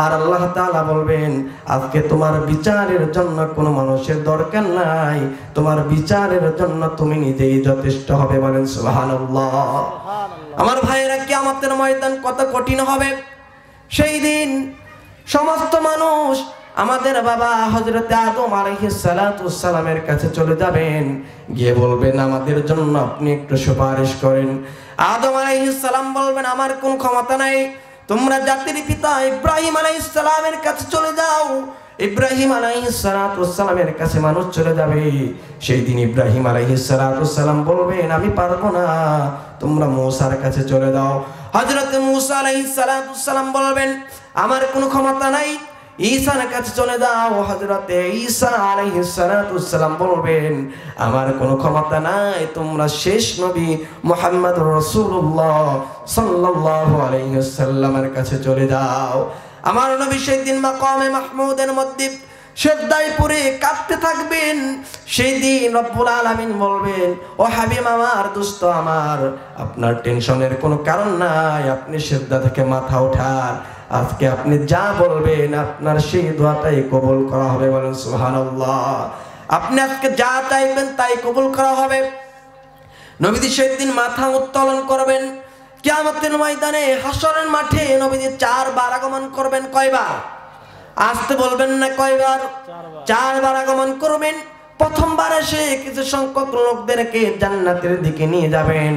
আর আল্লাহ তাআলা বলবেন, আজকে তোমার বিচারের জন্য কোনো মানুষের দরকার নাই, তোমার বিচারের জন্য তুমি নিজেই যথেষ্ট হবে। বলেন সুবহানাল্লাহ। আমার ভাইয়েরা, কিয়ামতের ময়দান কত কঠিন হবে। সেই দিন সমস্ত মানুষ আমাদের বাবা হযরত আদম আলাইহিস সালাতু ওয়াস সালামের কাছে চলে যাবেন, গিয়ে বলবেন, আমাদের জন্য আপনি একটু সুপারিশ করেন। আদম আলাইহিস সালাম বলবেন, আমার কোন ক্ষমতা নাই, তোমরা জাতির পিতা ইব্রাহিম আলাইহিস সালামের কাছে চলে যাও। ইব্রাহিম আলাইহিস সালাতু ওয়াস সালামের কাছে মানুষ চলে যাবে। সেই দিন ইব্রাহিম আলাইহিস সালাতু ওয়াস সালাম বলবেন, আমি পারবো না, তোমরা মূসার কাছে চলে যাও। হযরত মূসা আলাইহিস সালাতু ওয়াস সালাম বলবেন, আমার কোনো ক্ষমতা নাই, ঈসার কাছে চলে যাও। হযরতে ঈসা আলাইহিস সালাতু ওয়াস সালাম বলবেন, আমার কোনো ক্ষমতা নাই, তোমরা শেষ নবী মুহাম্মদুর রাসূলুল্লাহ সাল্লাল্লাহু আলাইহি ওয়াসাল্লামের কাছে চলে যাও। আমার নবী সেই দিন মাকামে মাহমুদের মধ্যে সিজদায় পড়ে কাঁদতে থাকবেন। সেই দিন রব্বুল আলামিন বলবেন, ও হাবিব আমার, দোস্ত আমার, আপনার টেনশনের কোনো কারণ নাই, আপনি সিজদা থেকে মাথা ওঠান, আজকে আপনি যা বলবেন আপনার সেই দোয়াটাই কবুল করা হবে। বলেন সুবহানাল্লাহ। আপনি আজকে যা চাইবেন তাই কবুল করা হবে। নবীজি সেদিন মাথা উত্তোলন করবেন। কিয়ামতের ময়দানে হাসরের মাঠে নবীজি 4 বার আগমন করবেন। কয়বার? আসতে বলবেন না, কয়বার? 4 বার আগমন করবেন। প্রথমবার এসে কিছু সংখ্যক লোকদেরকে জান্নাতের দিকে নিয়ে যাবেন।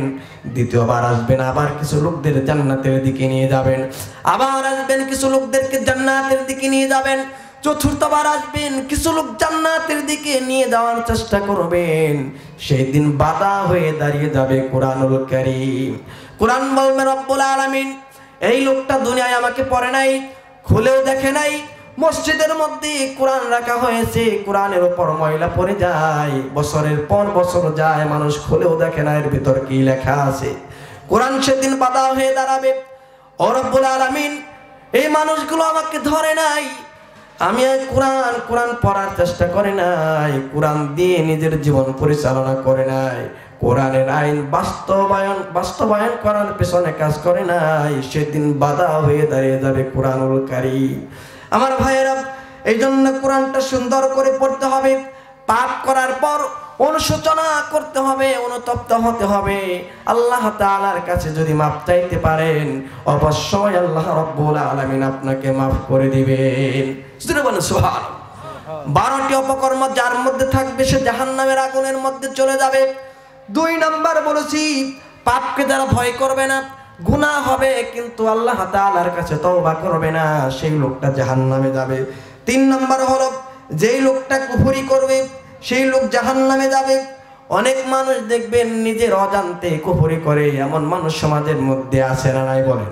দ্বিতীয়বার আসবেন, আবার কিছু লোকদের জান্নাতের দিকে নিয়ে যাবেন। আবার আসবেন, কিছু লোকদেরকে জান্নাতের দিকে নিয়ে যাবেন। চতুর্থবার আসবেন, কিছু লোক জান্নাতের দিকে নিয়ে যাওয়ার চেষ্টা করবেন। সেই দিন বাধা হয়ে দাঁড়িয়ে যাবে কোরআনুল কারীম। কোরআন বলবে, রব্বুল আলামিন, এই লোকটা দুনিয়ায় আমাকে পড়ে নাই, খুলেও দেখে নাই। মসজিদের মধ্যে কোরআন রাখা হয়েছে, কোরআনের উপর ময়লা পড়ে যায়, বছরের পর বছর যায়, মানুষ খুলেও দেখে না এর ভিতর কি লেখা আছে। কোরআন সেদিন বাধা হয়ে দাঁড়াবে। ও রব্বুল আলামিন, এই মানুষগুলো আমাকে ধরে নাই, আমি কোরআন পড়ার চেষ্টা করে নাই, কোরআন দিয়ে নিজের জীবন পরিচালনা করে নাই, কোরআনের আইন বাস্তবায়ন করার পেছনে কাজ করে নাই। সেদিন বাধা হয়ে দাঁড়িয়ে যাবে কোরআনুল কারীম। আমার ভাইয়েরা, এই জন্য কোরআনটা সুন্দর করে পড়তে হবে। পাপ করার পর অনুশোচনা করতে হবে, অনুতপ্ত হতে হবে। আল্লাহ তাআলার কাছে যদি মাফ চাইতে পারেন, অবশ্যই আল্লাহ রাব্বুল আলামিন আপনাকে মাফ করে দিবেন। সুবহানাল্লাহ। 12টি অপকর্ম যার মধ্যে থাকবে সে জাহান্নামের আগুনের মধ্যে চলে যাবে। 2 নাম্বার বলেছি, পাপকে যারা ভয় করবে না, গুনাহ হবে কিন্তু আল্লাহ তাআলার কাছে তওবা করবে না, সেই লোকটা জাহান্নামে যাবে। 3 নাম্বার হলো, যেই লোকটা কুফরি করবে সেই লোক জাহান্নামে যাবে। অনেক মানুষ দেখবেন নিজের অজান্তে কুফরি করে, এমন মানুষ সমাজের মধ্যে আছে না নাই বলেন?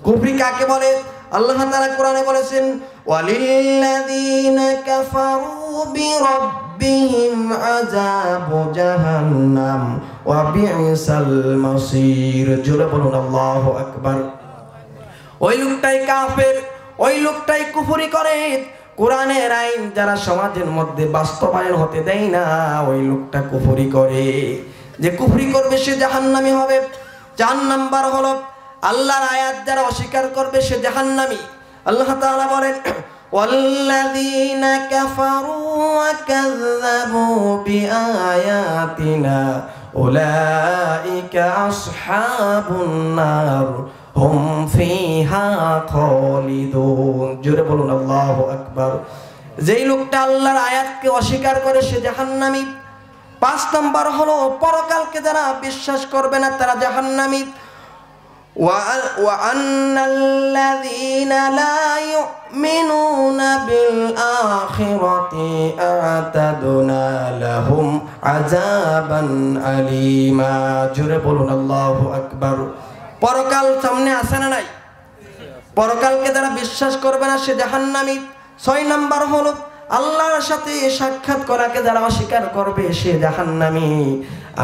কুফরি কাকে বলে? আল্লাহ তাআলা কোরআনে বলেছেন, ওয়ালিল্লাযীনা কাফারু বিরাব্বিহিম আযাবু জাহান্নাম ওয়া বিইসাল মাসীর। জোরে বলুন আল্লাহু আকবার। ওই লোকটাই কাফের, ওই লোকটাই কুফরি করে। কোরআনের আইন যারা সমাজের মধ্যে বাস্তবায়ন হতে দেয় না, ওই লোকটা কুফরি করে। যে কুফরি করবে সে জাহান্নামী হবে। 4 নাম্বার হলো, আল্লাহর আয়াত যারা অস্বীকার করবে সে জাহান্নামী। আল্লাহ তাআলা বলেন, ওয়াল্লাযীনা কাফারু ওয়া কাযযাবু বিআয়াতিনা উলাইকা আসহাবুন নার হুম ফিহা খালিদুন। জোরে বলুন আল্লাহু আকবার। যেই লোকটা আল্লাহর আয়াতকে অস্বীকার করে সে জাহান্নামী। 5 নাম্বার হলো, পরকালকে যারা বিশ্বাস করবে না তারা জাহান্নামী। وأن الذين لا يؤمنون بالآخرة أعتدنا لهم عذابا أليما জোরে বলুন আল্লাহু আকবার। পরকাল সামনে আছে না নাই? পরকালকে যারা বিশ্বাস করবে না সে জাহান্নামী। 6 নাম্বার হলো আল্লাহর সাথে সাক্ষাৎ করাকে যারা অস্বীকার করবে সে জাহান্নামী।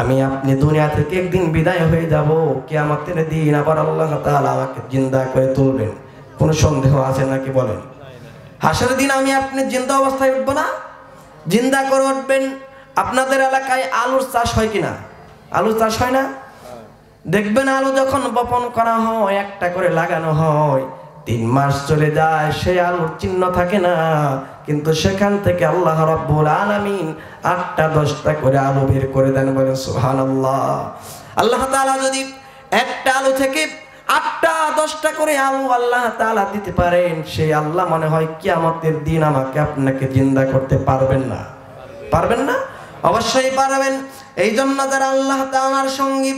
আমি আপনি দুনিয়া থেকে একদিন বিদায় হয়ে যাব, কিয়ামতের দিন আবার আল্লাহ তাআলা আমাকে জিন্দা করে তুলবেন। কোনো সন্দেহ আছে নাকি বলেন? হাসরের দিন আমি আপনি জিন্দা অবস্থায় উঠব না? জিন্দা করে উঠবেন। আপনাদের এলাকায় আলুর চাষ হয় কিনা? আলু চাষ হয় না? দেখবেন আলু যখন বপন করা হয়, একটা করে লাগানো হয়, 3 মাস চলে যায়, সেই আলুর চিহ্ন থাকে না, কিন্তু সেখান থেকে আল্লাহ রাব্বুল আলামিন 8টা 10টা করে আলু বের করে দেন। বলেন সুবহানাল্লাহ। আল্লাহ তাআলা যদি একটা আলু থেকে 8টা 10টা করে আলু আল্লাহ তাআলা দিতে পারেন, সেই আল্লাহ মনে হয় কিয়ামতের দিন আমাকে আপনাকে জিন্দা করতে পারবেন না? পারবেন না? অবশ্যই পারবেন। এই জন্য যারা আল্লাহ তাআলার সঙ্গে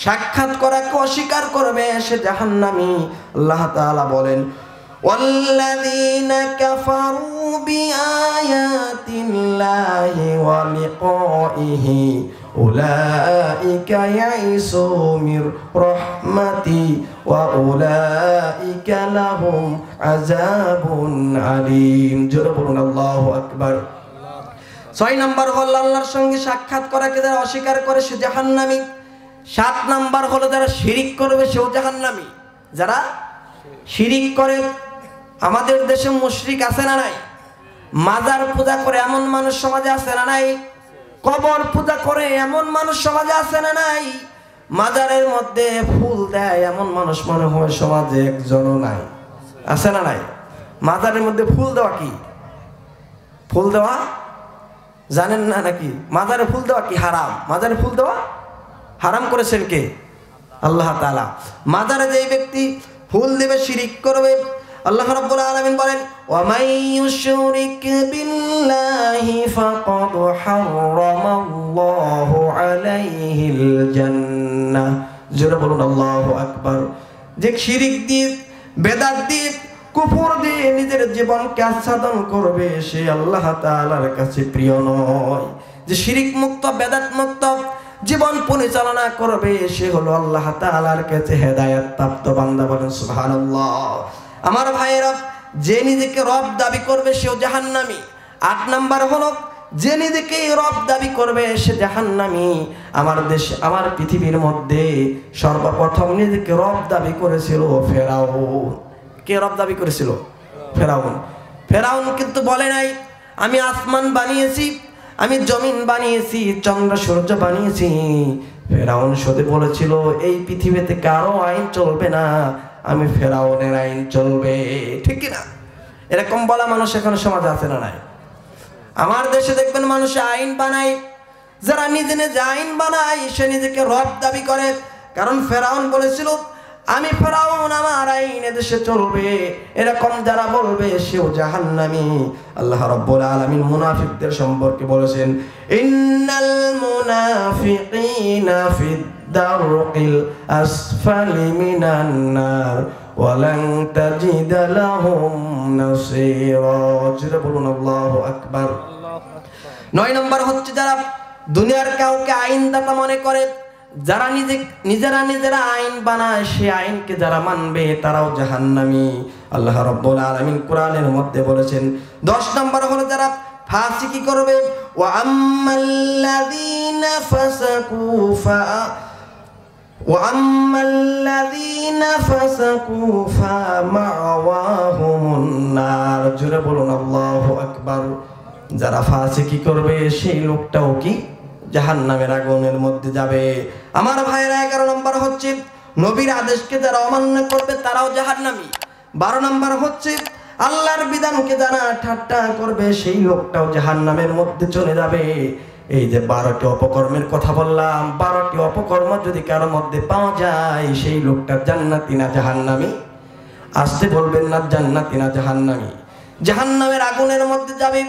সাক্ষাৎ করাকে অস্বীকার করবে সে জাহান্নামী। আল্লাহ তাআলা বলেন ওয়াল্লাযীনা কাফারু বিআয়াতিল্লাহি ওয়া লিকাইহি উলাইকা ইয়াইসু মির রাহমাতি ওয়া উলাইকা লাহুম আযাবুন আলীম। জোরে বলুন আল্লাহু আকবার। 6 নাম্বার হলো আল্লাহর সঙ্গে সাক্ষাৎ করাকে যারা অস্বীকার করে সে জাহান্নামী। 7 নাম্বার হলো যারা শিরিক করবে সেও জাহান্নামী। যারা শিরিক করে, আমাদের দেশে মুশরিক আছে না নাই? মাজার পূজা করে এমন মানুষ সমাজে আছে না নাই? কবর পূজা করে এমন মানুষ সমাজে আছে না নাই? মাজারের মধ্যে ফুল দেয় এমন মানুষ মনে হয় সমাজে একজনও নাই, আছে না নাই? মাজারের মধ্যে ফুল দেওয়া কি? ফুল দেওয়া জানেন না নাকি? মাজারে ফুল দেওয়া কি হারাম? মাজারে ফুল দেওয়া হারাম করেছেন কে? আল্লাহ তাআলা। মাজারে যে ব্যক্তি ফুল দেবে শিরিক করবে, আল্লাহ রাব্বুল আলামিন বলেন ওয়া মান ইউশরিক বিল্লাহি ফাকাদ হারামাল্লাহু আলাইহিল জান্নাহ। জোরে বলুন আল্লাহু আকবার। যে শিরিক দিয়ে, বেদাত দিয়ে, কুফর দিয়ে নিজের জীবনকে আচ্ছাদন করবে সে আল্লাহ তাআলার কাছে প্রিয় নয়। যে শিরিক মুক্ত, বেদাত মুক্ত জীবন পরিচালনা করবে সে হলো আল্লাহ তাআলার কাছে হেদায়েত প্রাপ্ত বান্দা। বলেন সুবহানাল্লাহ। আমার ভাইয়েরা, যে নিজেকে রব দাবি করবে সেও জাহান্নামী। 8 নাম্বার হলো যে নিজেকে রব দাবি করবে সে জাহান্নামী। আমার দেশ, আমার পৃথিবীর মধ্যে সর্বপ্রথম নিজেকে রব দাবি করেছিল ফেরাউন। কে রব দাবি করেছিল? ফেরাউন। ফেরাউন কিন্তু বলে নাই আমি আসমান বানিয়েছি, আমি জমিন বানিয়েছি, চন্দ্র সূর্য বানিয়েছি। ফেরাউন শুধু বলেছিল এই পৃথিবীতে কারো আইন চলবে না, আমি ফেরাউনের আইন চলবে। ঠিক কি না? এরকম বলা মানুষ এখন সমাজে আছে না নাই? আমার দেশে দেখবেন মানুষ আইন বানায়, যারা নিজে নিজে আইন বানায় সে নিজেকে রব দাবি করে। কারণ ফেরাউন বলেছিল আমি ফেরাউন, আমার আইন এদেশে চলবে। এরকম যারা বলবে সেও জাহান্নামী। আল্লাহ রাব্বুল আলামিন মুনাফিকদের সম্পর্কে বলেছেন ইন্নাল মুনাফিকিনা ফিদ দারকিল আসফালি মিনান নার ওয়া লান তাজিদা লাহুম নাসীরা। জোরে বলুন আল্লাহু আকবার। 9 নম্বর হচ্ছে যারা দুনিয়ার কাউকে আইনদাতা মনে করে, যারা নিজেরা আইন বানায় সে আইনকে যারা মানবে তারাও জাহান্নামী। আল্লাহ রাব্বুল আলামিন কোরআনের মধ্যে বলেছেন 10 নম্বর হলো যারা ফাসিকি করবে ওয়া আম্মাল্লাযীনা ফাসাকু ফামাওয়াহুমুন নার। জোরে বলুন আল্লাহু আকবার। যারা ফাসিকি করবে সেই লোকটাও কি জাহান্নামের আগুনের মধ্যে যাবে। আমার ভাইয়েরা, 11 নম্বর হচ্ছে নবীর আদেশকে যারা অমান্য করবে তারাও জাহান্নামী। 12 নম্বর হচ্ছে আল্লাহর বিধানকে যারা ঠাট্টা করবে সেই লোকটাও জাহান্নামের মধ্যে চলে যাবে। এই যে 12টি অপকর্মের কথা বললাম, 12টি অপকর্ম যদি কারো মধ্যে পাওয়া যায় সেই লোকটা জান্নাতি না জাহান্নামী? আসতে বলবেন না জান্নাতি না জাহান্নামী? জাহান্নামের আগুনের মধ্যে যাবে।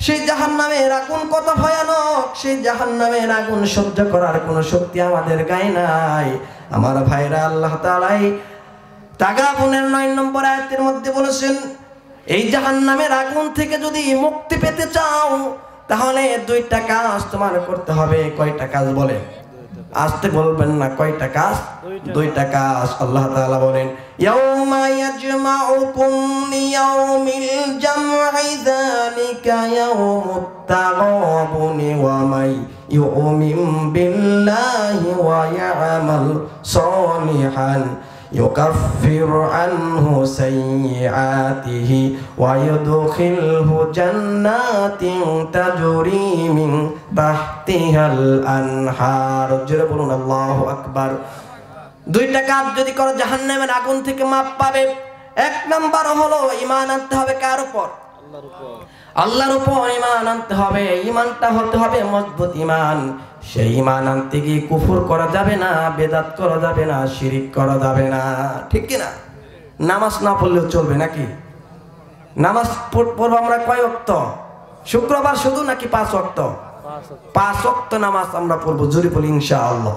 সেই জাহান্নামের আগুন কত ভয়ানক, সেই জাহান্নামের আগুন সহ্য করার কোনো শক্তি আমাদের গায়ে নাই। আমার ভাইরা, আল্লাহ তাআলা তাগাবুনের 9 নম্বর আয়াতের মধ্যে বলেছেন, এই জাহান্নামের আগুন থেকে যদি মুক্তি পেতে চাও তাহলে 2টা কাজ তোমার করতে হবে। কয়টা কাজ বলেন? আসতে বলবেন না, কয়টা কাজ? 2টা কাজ। আল্লাহ তাআলা বলেন, ইয়াউমা ইয়াজমাউকুম লিয়াউমিল জামঈ যালিকা ইয়াউমুত তাগাবুনি ওয়া মাই ইউমিন বিল্লাহি ওয়া ইয়ামাল সালিহান يكفر عنه سيئاته ويدخله جنات تجري من تحتها الأنهار। জোরে বলুন আল্লাহু আকবার। 2টা কাজ যদি করো জাহান্নামের আগুন থেকে মাপ পাবে। 1 নাম্বার হলো ঈমান আনতে হবে কার উপর? আল্লাহর উপর। আল্লাহর উপর ঈমান আনতে হবে। ঈমানটা হতে হবে মজবুত ঈমান। সেই ঈমান আনতে গিয়ে কুফর করা যাবে না, বেদাত করা যাবে না, শিরিক করা যাবে না, ঠিক কি না? নামাজ না পড়লেও চলবে নাকি? নামাজ পড়বো আমরা কয় ওয়াক্ত? শুক্রবার শুধু নাকি 5 ওয়াক্ত? 5 ওয়াক্ত নামাজ আমরা পড়বো, জোরে বলি ইনশাআল্লাহ।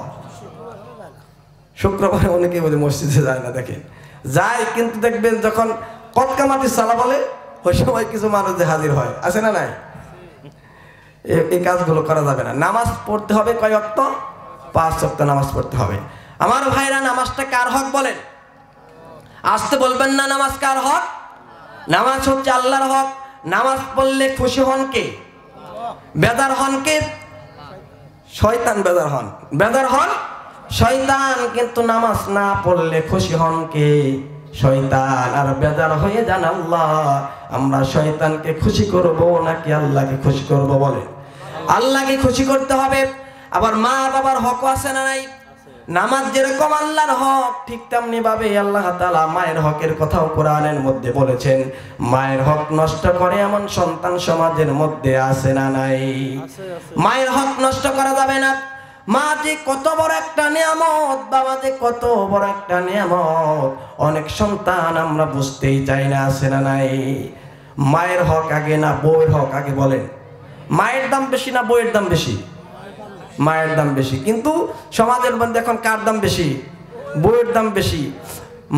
শুক্রবারে অনেকে বলে মসজিদে যায় না, দেখেন যায়, কিন্তু দেখবেন যখন কতকামাতি সালা বলে ওই সময় কিছু মানুষ হাজির হয়, আছে না নাই? এই কাজগুলো করা যাবে না। নামাজ পড়তে হবে কয় ওয়াক্ত? 5 ওয়াক্ত নামাজ পড়তে হবে। আমার ভাইরা, নামাজটা কার হক বলেন? আসতে বলবেন না, নামাজ কার হক? নামাজ হচ্ছে আল্লাহর হক। নামাজ পড়লে খুশি হন কে? বেজার হন কে? শয়তান বেজার হন। বেজার হন শয়তান, কিন্তু নামাজ না পড়লে খুশি হন কে? শয়তান। আর বেজার হয়ে যান আল্লাহ। আমরা শয়তানকে খুশি করব নাকি আল্লাহকে খুশি করব বলেন? আল্লাহকে খুশি করতে হবে। আবার মা বাবার হক আছে না নাই? নামাজ যেরকম আল্লাহর হক, ঠিক তেমনি ভাবে আল্লাহ তাআলা মায়ের হকের কথাও কোরআনের মধ্যে বলেছেন। মায়ের হক নষ্ট করে এমন সন্তান সমাজের মধ্যে আছে না নাই? মায়ের হক নষ্ট করা যাবে না। মা যে কত বড় একটা নিয়ামত, বাবা যে কত বড় একটা নিয়ামত, অনেক সন্তান আমরা বুঝতেই চাই না, আছে না নাই? মায়ের হক আগে না বউয়ের হক আগে বলেন? মায়ের দাম বেশি না বউয়ের দাম বেশি? মায়ের দাম বেশি। কিন্তু সমাজের মধ্যে এখন কার দাম বেশি? বউয়ের দাম বেশি।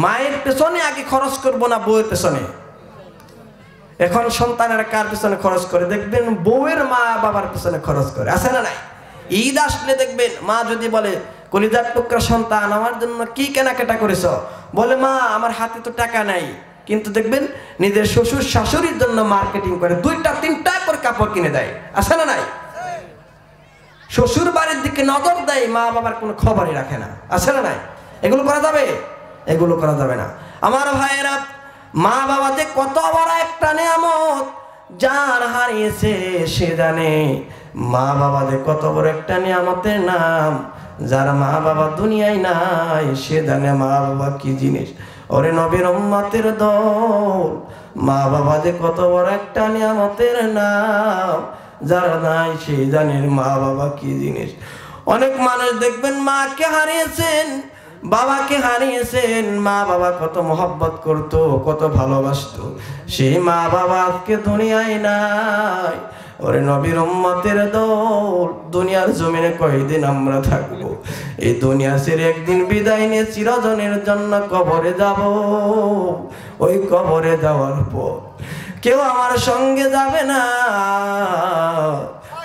মায়ের পেছনে আগে খরচ করব না বউয়ের পেছনে? এখন সন্তানেরা কার পেছনে খরচ করে? দেখবেন বউয়ের মা বাবার পেছনে খরচ করে, আছে না নাই? ঈদ আসলে দেখবেন মা যদি বলে, কলিজার টুকরা সন্তান আমার জন্য কি কেনাকাটা করেছ? বলে, মা আমার হাতে তো টাকা নাই। কিন্তু দেখবেন নিজের শ্বশুর শাশুড়ির জন্য মার্কেটিং করে, 2টা 3টা করে কাপড় কিনে দেয়, আছে না নাই? শ্বশুর বাড়ির দিকে নজর দেয়, মা বাবার কোনো খবরই রাখে না, আছে না নাই? এগুলো করা যাবে? এগুলো করা যাবে না। আমার ভাইয়েরা, মা বাবা যে কত বড় একটা নিয়ামত, যার হারিয়েছে সে জানে মা বাবা যে কত বড় একটা নিয়ামতের নাম। যার মা বাবা দুনিয়ায় নাই সে জানে মা বাবা কি জিনিস। ওরে নবীর উম্মতের দল, মা বাবা যে কত বড় একটা নিয়ামতের নাম, যারা নাই সে জানে মা বাবা কি জিনিস। অনেক মানুষ দেখবেন মাকে হারিয়েছেন, বাবাকে হারিয়েছেন। মা বাবা কত মহব্বত করতো, কত ভালোবাসতো, সেই মা বাবা আজকে দুনিয়ায় নাই। ওরে নবীর উম্মতের দল, দুনিয়ার জমিনে কয়দিন আমরা থাকবো? এই দুনিয়া ছেড়ে একদিন বিদায় নিয়ে চিরজনের জন্য কবরে যাব। ওই কবরে যাওয়ার পর কেউ আমার সঙ্গে যাবে না,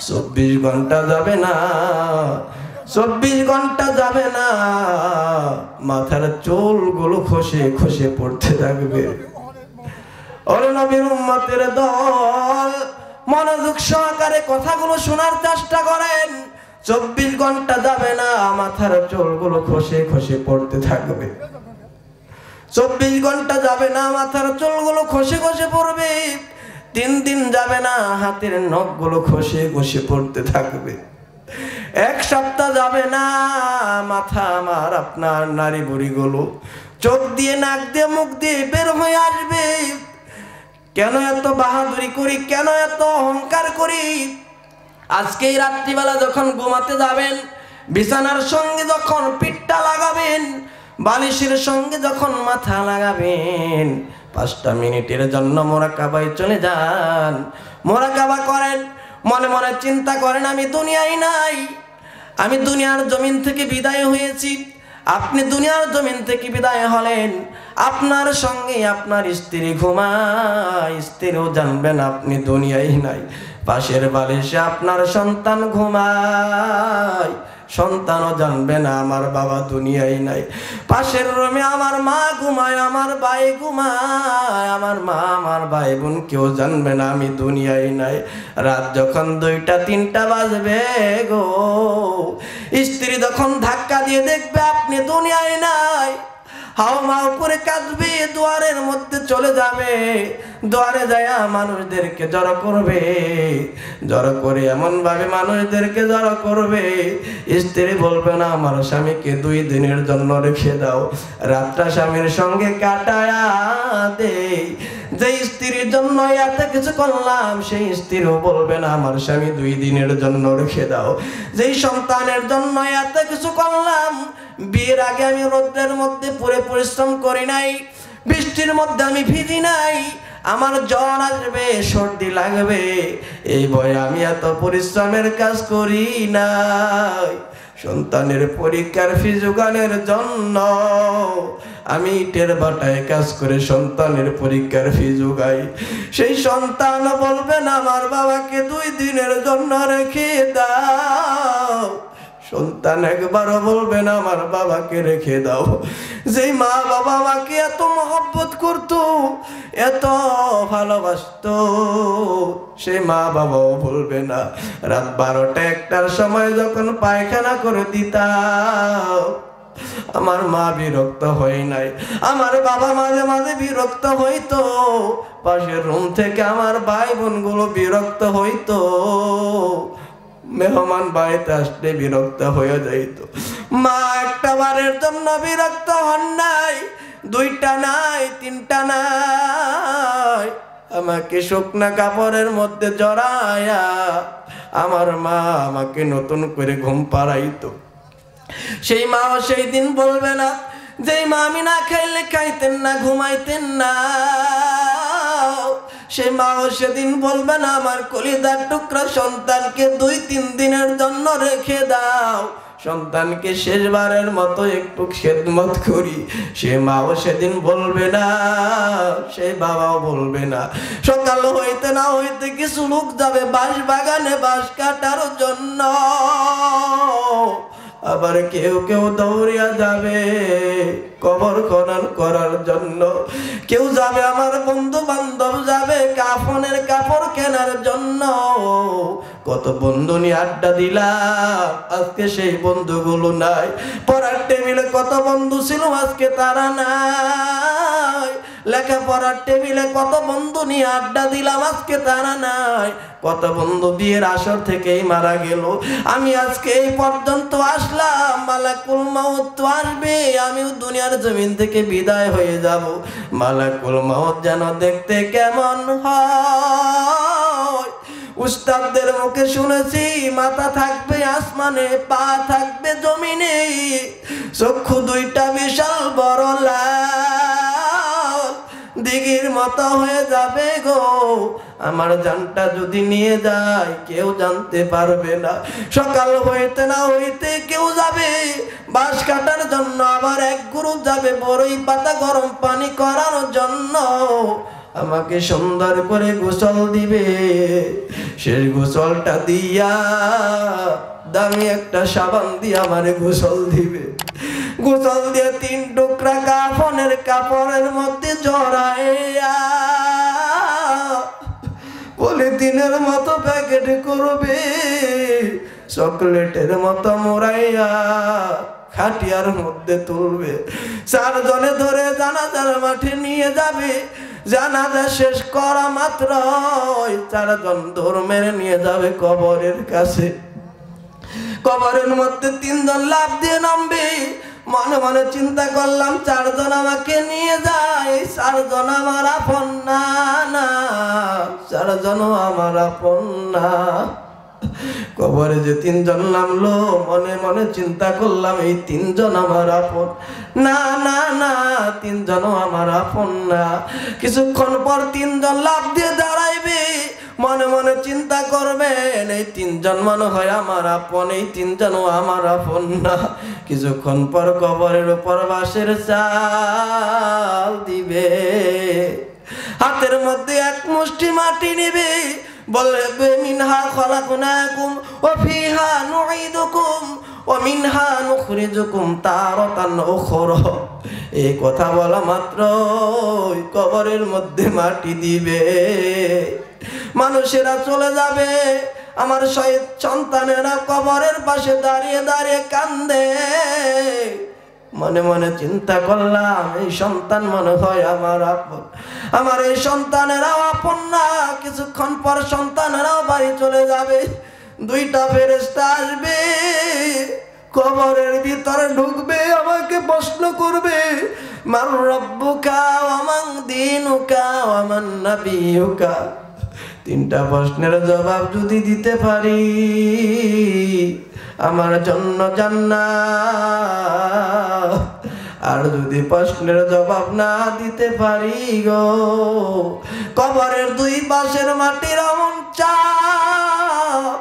24 ঘন্টা যাবে না, 24 ঘন্টা যাবে না, মাথার চুলগুলো খসে খসে পড়তে থাকবে। ওরে নবীর উম্মতের দল, মনোযোগ সহকারে কথাগুলো শোনার চেষ্টা করেন। 24 ঘন্টা যাবে না, মাথার চুলগুলো খসে খসে পড়তে থাকবে। 24 ঘন্টা যাবে না, মাথার চুলগুলো খসে খসে পড়বে। 3 দিন যাবে না, হাতের নখগুলো খসে খসে পড়তে থাকবে। 1 সপ্তাহ যাবে না, মাথা আমার আপনার নারী বুড়িগুলো চোখ দিয়ে নাক দিয়ে মুখ দিয়ে বের হয়ে আসবে। কেন এত বাহাদুরি করি, কেন এত অহংকার করি? আজকে এই রাত্রিবেলা যখন ঘুমাতে যাবেন, বিছানার সঙ্গে যখন পিঠটা লাগাবেন, বালিশের সঙ্গে যখন মাথা লাগাবেন, 5টা মিনিটের জন্য মুরাকাবায় চলে যান। মুরাকাবা করেন, মনে মনে চিন্তা করেন আমি দুনিয়ায় নাই, আমি দুনিয়ার জমিন থেকে বিদায় হয়েছি। আপনি দুনিয়ার জমিন থেকে বিদায় হলেন, আপনার সঙ্গে আপনার স্ত্রী ঘুমায়, স্ত্রীও জানবেন আপনি দুনিয়ায় নাই। পাশের বালিশে আপনার সন্তান ঘুমায়, সন্তানও জানবে না আমার বাবা দুনিয়ায় নাই। পাশের রুমে আমার মা ঘুমায়, আমার ভাই ঘুমায়, আমার মা আমার ভাই বোন কেউ জানবে না আমি দুনিয়ায় নাই। রাত যখন 2টা 3টা বাজবে গো, স্ত্রী যখন ধাক্কা দিয়ে দেখবে আপনি দুনিয়ায় নাই, হাও মাও করে কাঁদবে, দুয়ারের মধ্যে চলে যাবে, দুয়ারে যায় মানুষদেরকে জড়ো করবে, জড়ো করে এমন ভাবে মানুষদেরকে জড়ো করবে, স্ত্রী বলবে না আমার স্বামীকে 2 দিনের জন্য রেখে দাও, রাতটা স্বামীর সঙ্গে কাটায়া দে। যে স্ত্রীর জন্য এত কিছু করলাম, সেই স্ত্রীও বলবে না আমার স্বামী 2 দিনের জন্য রেখে দাও। যেই সন্তানের জন্য এত কিছু করলাম, বিয়ের আগে আমি রোদ্রের মধ্যে পুরে পরিশ্রম করি নাই, বৃষ্টির মধ্যে আমি ভিজি নাই, আমার জ্বর আসবে, সর্দি লাগবে, এই ভয়ে আমি এত পরিশ্রমের কাজ করি নাই। সন্তানের পরীক্ষার ফি জোগানের জন্য আমি ইটের বাটায় কাজ করে সন্তানের পরীক্ষার ফি জোগাই। সেই সন্তান বলবে না আমার বাবাকে 2 দিনের জন্য রেখে দাও, সন্তান একবারও বলবে না আমার বাবাকে রেখে দাও। যেই মা বাবা আমাকে এত মহব্বত করতো, এত ভালোবাসতো, সেই মা বাবাও বলবে না। রাত 12টা 1টার সময় যখন পায়খানা করে দিতাম, আমার মা বিরক্ত হয় নাই, আমার বাবা মাঝে মাঝে বিরক্ত হইতো, পাশের রুম থেকে আমার ভাই বোনগুলো বিরক্ত হইতো, মেহমান বাড়িতে আসলে বিরক্ত হয়ে যাইত। মা একটা বারের জন্য বিরক্ত হন নাই, 2টা নাই 3টা নাই, আমাকে শুকনা কাপড়ের মধ্যে জড়ায়া আমার মা আমাকে নতুন করে ঘুম পাড়াইতো। সেই মাও সেই দিন বলবে না, যেই মা আমি না খাইলে খাইতেন না, ঘুমাইতেন না, সে মাও সেদিন বলবে না আমার কলিজার টুকরা সন্তানকে 2-3 দিনের জন্য রেখে দাও, সন্তানকে শেষবারের মতো একটু খেদমত করি। সে মাও সেদিন বলবে না, সেই বাবাও বলবে না। সকাল হইতে না হইতে কিছু লোক যাবে বাঁশ বাগানে বাঁশ কাটার জন্য, আবার কেউ কেউ দৌড়িয়া যাবে কবর খনন করার জন্য, কেউ যাবে আমার বন্ধু বান্ধব যাবে কাফনের কাপড় কেনার জন্য। কত বন্ধু নিয়ে আড্ডা দিলাম, আজকে সেই বন্ধুগুলো নাই। পড়ার টেবিলে কত বন্ধু ছিল, আজকে তারা নাই। লেখাপড়ার টেবিলে কত বন্ধু নিয়ে আড্ডা দিলাম, আজকে তারা নাই। কত বন্ধু বিয়ের আসর থেকেই মারা গেল, আমি আজকে এই পর্যন্ত আসলাম, মালাকুল মাউত তো আসবে, আমিও দুনিয়ার জমিন থেকে বিদায় হয়ে যাব। মালাকুল মাউত যেন দেখতে কেমন হয়, উস্তাদদের মুখে শুনেছি মাথা থাকবে আসমানে, পা থাকবে জমিনে, চক্ষু 2টা বিশাল বড় লাল, দিঘির মতো হয়ে যাবে গো। আমার জানটা যদি নিয়ে যায় কেউ জানতে পারবে না। সকাল হইতে না হইতে কেউ যাবে বাঁশ কাটার জন্য, আবার এক গ্রুপ যাবে বড়ই পাতা গরম পানি করার জন্য। আমাকে সুন্দর করে গোসল দিবে, সেই গোসলটা দিয়া দামি একটা সাবান দিয়ে আমারে গোসল দিবে। গোসল দিয়ে 3 টুকরা কাফনের কাপড়ের মধ্যে জড়াইয়া পলিথিনের মতো প্যাকেট করবে, চকলেটের মতো মোড়াইয়া খাটিয়ার মধ্যে তুলবে। 4 জনে ধরে জানাজার মাঠে নিয়ে যাবে। জানাজা শেষ করা মাত্র 4 জন দৌড় মেরে নিয়ে যাবে কবরের কাছে। কবরের মধ্যে 3 জন লাফ দিয়ে নামবে। মনে মনে চিন্তা করলাম 4 জন আমাকে নিয়ে যায়, 4 জন আমার আপন না, 4 জন আমার আপন না। কবরে যে 3 জন নামলো, মনে মনে চিন্তা করলাম এই 3 জন আমার আপন না, 3 জন আমার আপন না। কিছুক্ষণ পর 3 জন লাফ দিয়ে দাঁড়াইবে। মনে মনে চিন্তা করবেন এই তিনজন মনে হয় আমার আপন, এই তিনজনও আমার আপন না। কিছুক্ষণ পর কবরের উপর বাঁশের চাল দিবে, হাতের মধ্যে এক মুষ্টি মাটি নিবে, বলবে মিনহা খলাকনাকুম ওয়া ফিহা নুঈদুকুম ওয়া মিনহা নুখরিজুকুম তারাতান উখরা। এই কথা বলা মাত্র কবরের মধ্যে মাটি দিবে, মানুষেরা চলে যাবে। আমার শহীদ সন্তানেরা কবরের পাশে দাঁড়িয়ে দাঁড়িয়ে কান্দে। মনে মনে চিন্তা করলাম এই সন্তান মনে হয় আমার আপন, আমার এই সন্তানেরাও আপন না। কিছুক্ষণ পর সন্তানেরাও বাড়ি চলে যাবে। দুইটা ফেরেশতা আসবে, কবরের ভিতরে ঢুকবে, আমাকে প্রশ্ন করবে মান রব্বুকা ওয়া মান দীনুকা ওয়া মান নাবিয়ুকা। তিনটা প্রশ্নের জবাব যদি দিতে পারি আমার জন্য জান্নাত, আর যদি প্রশ্নের জবাব না দিতে পারি গো, কবরের দুই পাশের মাটির এমন চাপ,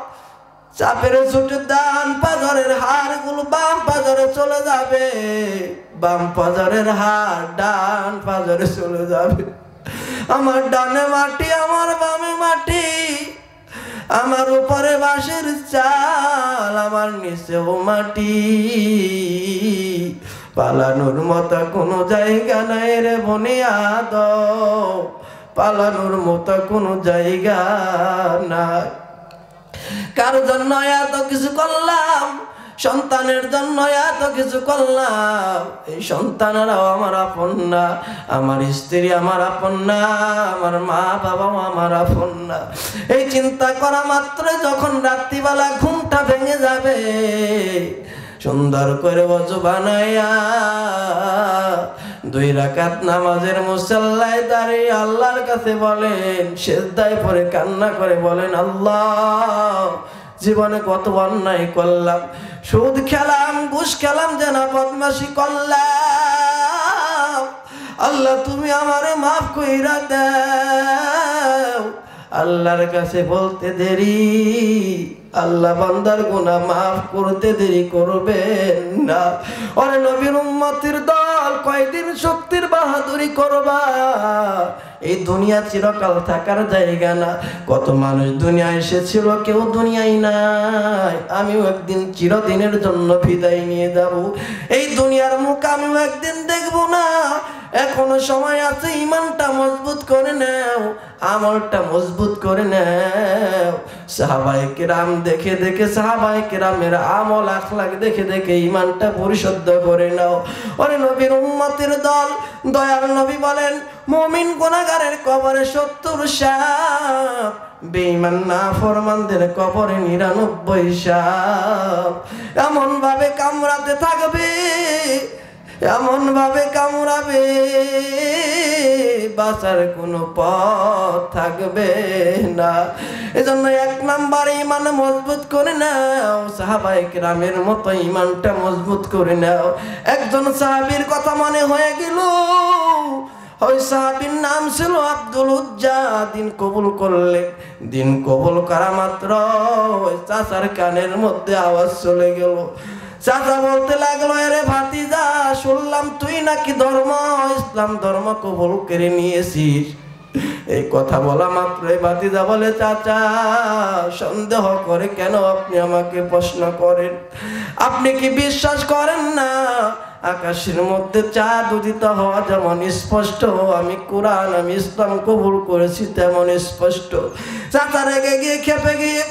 চাপের ছুটে ডান পাজরের হাড়গুলো বাম পাজরে চলে যাবে, বাম পাজরের হাড় ডান পাজরে চলে যাবে। আমার ডানে মাটি, আমার বামে মাটি, আমার উপরে বাঁশের চাল, আমার নিচেও মাটি। পালানোর মতো কোনো জায়গা নাই রে বুনিয়াদম, পালানোর মতো কোনো জায়গা নাই। কার জন্য এত কিছু করলাম, সন্তানের জন্য এত কিছু করলাম। এই সন্তানেরাও আমার আপন না, আমার স্ত্রী আমার আপন না, আমার মা বাবাও আমার আপন না। এই চিন্তা করা মাত্র যখন রাত্রিবেলা ঘুমটা ভেঙে যাবে, সুন্দর করে ওযু বানাইয়া 2 রাকাত নামাজের মুসাল্লায় দাঁড়িয়ে আল্লাহর কাছে বলেন, সিজদায় পড়ে কান্না করে বলেন, আল্লাহ জীবনে কত অন্যায় করলাম, সুদ খেলাম, ঘুষ খেলাম, জেনা বদমাশি করলাম, আল্লাহ তুমি আমারে মাফ কইরা দাও। আল্লাহর কাছে বলতে দেরি, আল্লাহ বান্দার গুনাহ মাফ করতে দেরি করবেন না। ওরে নবীর উম্মতের দল, কয়দিন শক্তির বাহাদুরি করবা? এই দুনিয়া চিরকাল থাকার জায়গা না। কত মানুষ দুনিয়া এসেছিল, কেউ দুনিয়ায় নাই। আমিও একদিন চিরদিনের জন্য বিদায় নিয়ে যাব। এই দুনিয়ার মুখ আমিও একদিন দেখব না। এখনো সময় আছে, ঈমানটা মজবুত করে নাও, আমলটা মজবুত করে নাও। সাহাবায়ে কেরাম দেখে দেখে, সাহাবায়ে কেরামের আমল আখলাক দেখে দেখে ঈমানটা পরিশুদ্ধ করে নাও। ওরে নবীর উম্মতের দল, দয়াল নবী বলেন, মুমিন গুনাহগারের কবরে 70 সাপ, বেঈমান নাফরমানদের কবরে 99 সাপ। এমন ভাবে কামড়াতে থাকবে, এমন ভাবে কামড়াবে, বাঁচার কোনো পথ থাকবে না। এজন্য 1 নাম্বার ঈমান মজবুত করে নাও, সাহাবায়ে কেরামের মতো ঈমানটা মজবুত করে নাও। একজন সাহাবীর কথা মনে হয়ে গেল, ওই সাহাবীর নাম ছিল আব্দুল উজ্জা। দিন কবুল করলেন। দিন কবুল করা মাত্র ওই চাচার কানের মধ্যে আওয়াজ চলে গেল। চাচা বলতে লাগলো, আরে ভাতিজা, শুনলাম তুই নাকি ইসলাম ধর্ম কবুল করে নিয়েছিস। এই কথা বলা মাত্রই ভাতিজা বলে, চাচা সন্দেহ করে কেন আপনি আমাকে প্রশ্ন করেন? আপনি কি বিশ্বাস করেন না আকাশের মধ্যে চাঁদ উদিত হওয়া যেমন স্পষ্ট, আমি কোরআন, আমি ইসলাম কবুল করেছি তেমন স্পষ্ট। চাচা রেগে গিয়ে, খেপে গিয়ে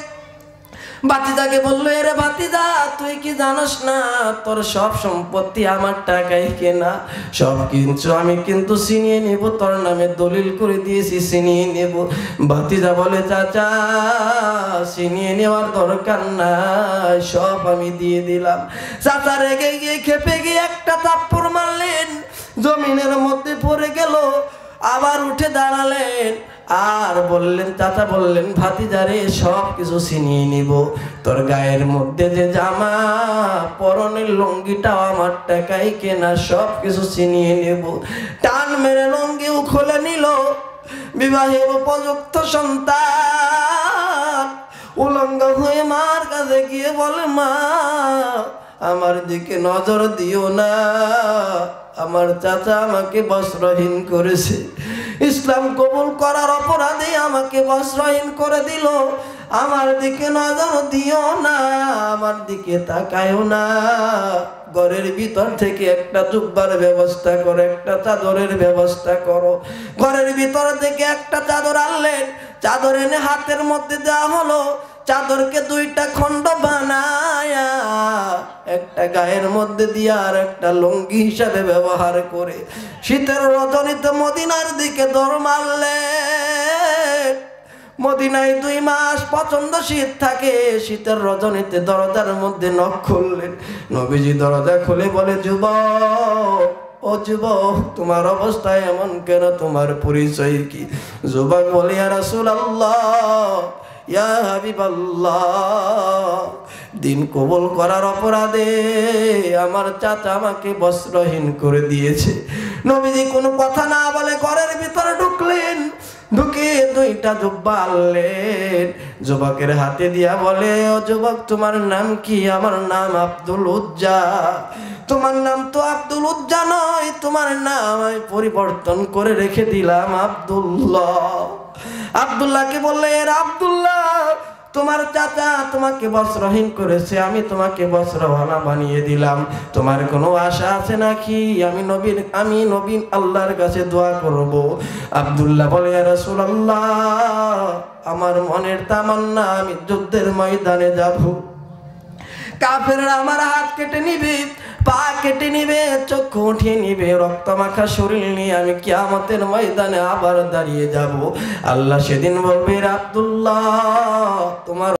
ভাতিজাকে বললো, এরে ভাতিজা, তুই কি জানোস না তোর সব সম্পত্তি আমার টাকায় কেনা, সব কিছু আমি কিন্তু ছিনিয়ে নেব, তোর নামে দলিল করে দিয়েছি, ছিনিয়ে নেব। ভাতিজা বলে, চাচা ছিনিয়ে নেওয়ার দরকার নাই, সব আমি দিয়ে দিলাম। চাচা রেগে গিয়ে, খেপে গিয়ে একটা থাপ্পড় মারলেন, জমিনের মধ্যে পড়ে গেল। আবার উঠে দাঁড়ালেন আর বললেন, চাচা বললেন, ভাতিজারে সব কিছু ছিনিয়ে নিব, তোর গায়ের মধ্যে যে জামা, পরনের লুঙ্গিটাও আমার টাকায় কেনা, সব কিছু ছিনিয়ে নেব। টান মেরে লুঙ্গিও খুলে নিল। বিবাহের উপযুক্ত সন্তান উলঙ্গ হয়ে মার কাছে গিয়ে বলে, মা আমার দিকে নজর দিও না, আমার চাচা আমাকে বস্ত্রহীন করেছে, ইসলাম কবুল করার অপরাধে আমাকে বস্ত্রহীন করে দিল, আমার দিকে নজর দিও না, আমার দিকে তাকায়ও না। ঘরের ভিতর থেকে একটা জুব্বার ব্যবস্থা করো, একটা চাদরের ব্যবস্থা করো। ঘরের ভিতর থেকে একটা চাদর আনলেন, চাদর এনে হাতের মধ্যে দেওয়া হলো। চাদরকে দুইটা খণ্ড বানায়া একটা গায়ের মধ্যে দিয়া আর একটা লুঙ্গি হিসাবে ব্যবহার করে শীতের রজনীতে মদিনার দিকে দৌড় মারলেন। মদিনায় 2 মাস প্রচন্ড শীত থাকে, শীতের রজনীতে দরজার মধ্যে নখ খুললেন। নবীজি দরজা খুলে বলে, যুবক, ও যুবক, তোমার অবস্থা এমন কেন, তোমার পরিচয় কি? যুবক বলে, ইয়া রাসূলুল্লাহ, ইয়া হাবিবাল্লাহ, দিন কবুল করার অপরাধে আমার চাচা আমাকে বস্ত্রহীন করে দিয়েছে। নবীজি কোনো কথা না বলে ঘরের ভিতরে ঢুকলেন, ঢুকে 2টা জুব্বা আনলেন, যুবকের হাতে দিয়া বলে, ও যুবক, তোমার নাম কি? আমার নাম আব্দুল উজ্জা। তোমার নাম তো আব্দুল উজ্জা নয়, তোমার নাম আমি পরিবর্তন করে রেখে দিলাম আব্দুল্লাহ। আব্দুল্লাহকে বললে, আব্দুল্লাহ, তোমার চাচা তোমাকে বস্ত্রহীন করেছে, আমি তোমাকে বস্ত্রওয়ালা বানিয়ে দিলাম, তোমার কোনো আশা আছে নাকি? আমি নবী আল্লাহর কাছে দোয়া করব। আব্দুল্লাহ বলে, ইয়া রাসূলুল্লাহ, আমার মনের তামান্না আমি যুদ্ধের ময়দানে যাব, কাফেররা আমার হাত কেটে নিবে, পা কেটে নিবে, চক্ষু উঠিয়ে নিবে, রক্ত মাখা শরীর নিয়ে আমি কিয়ামতের ময়দানে আবার দাঁড়িয়ে যাব। আল্লাহ সেদিন বলবে, আব্দুল্লাহ, তোমার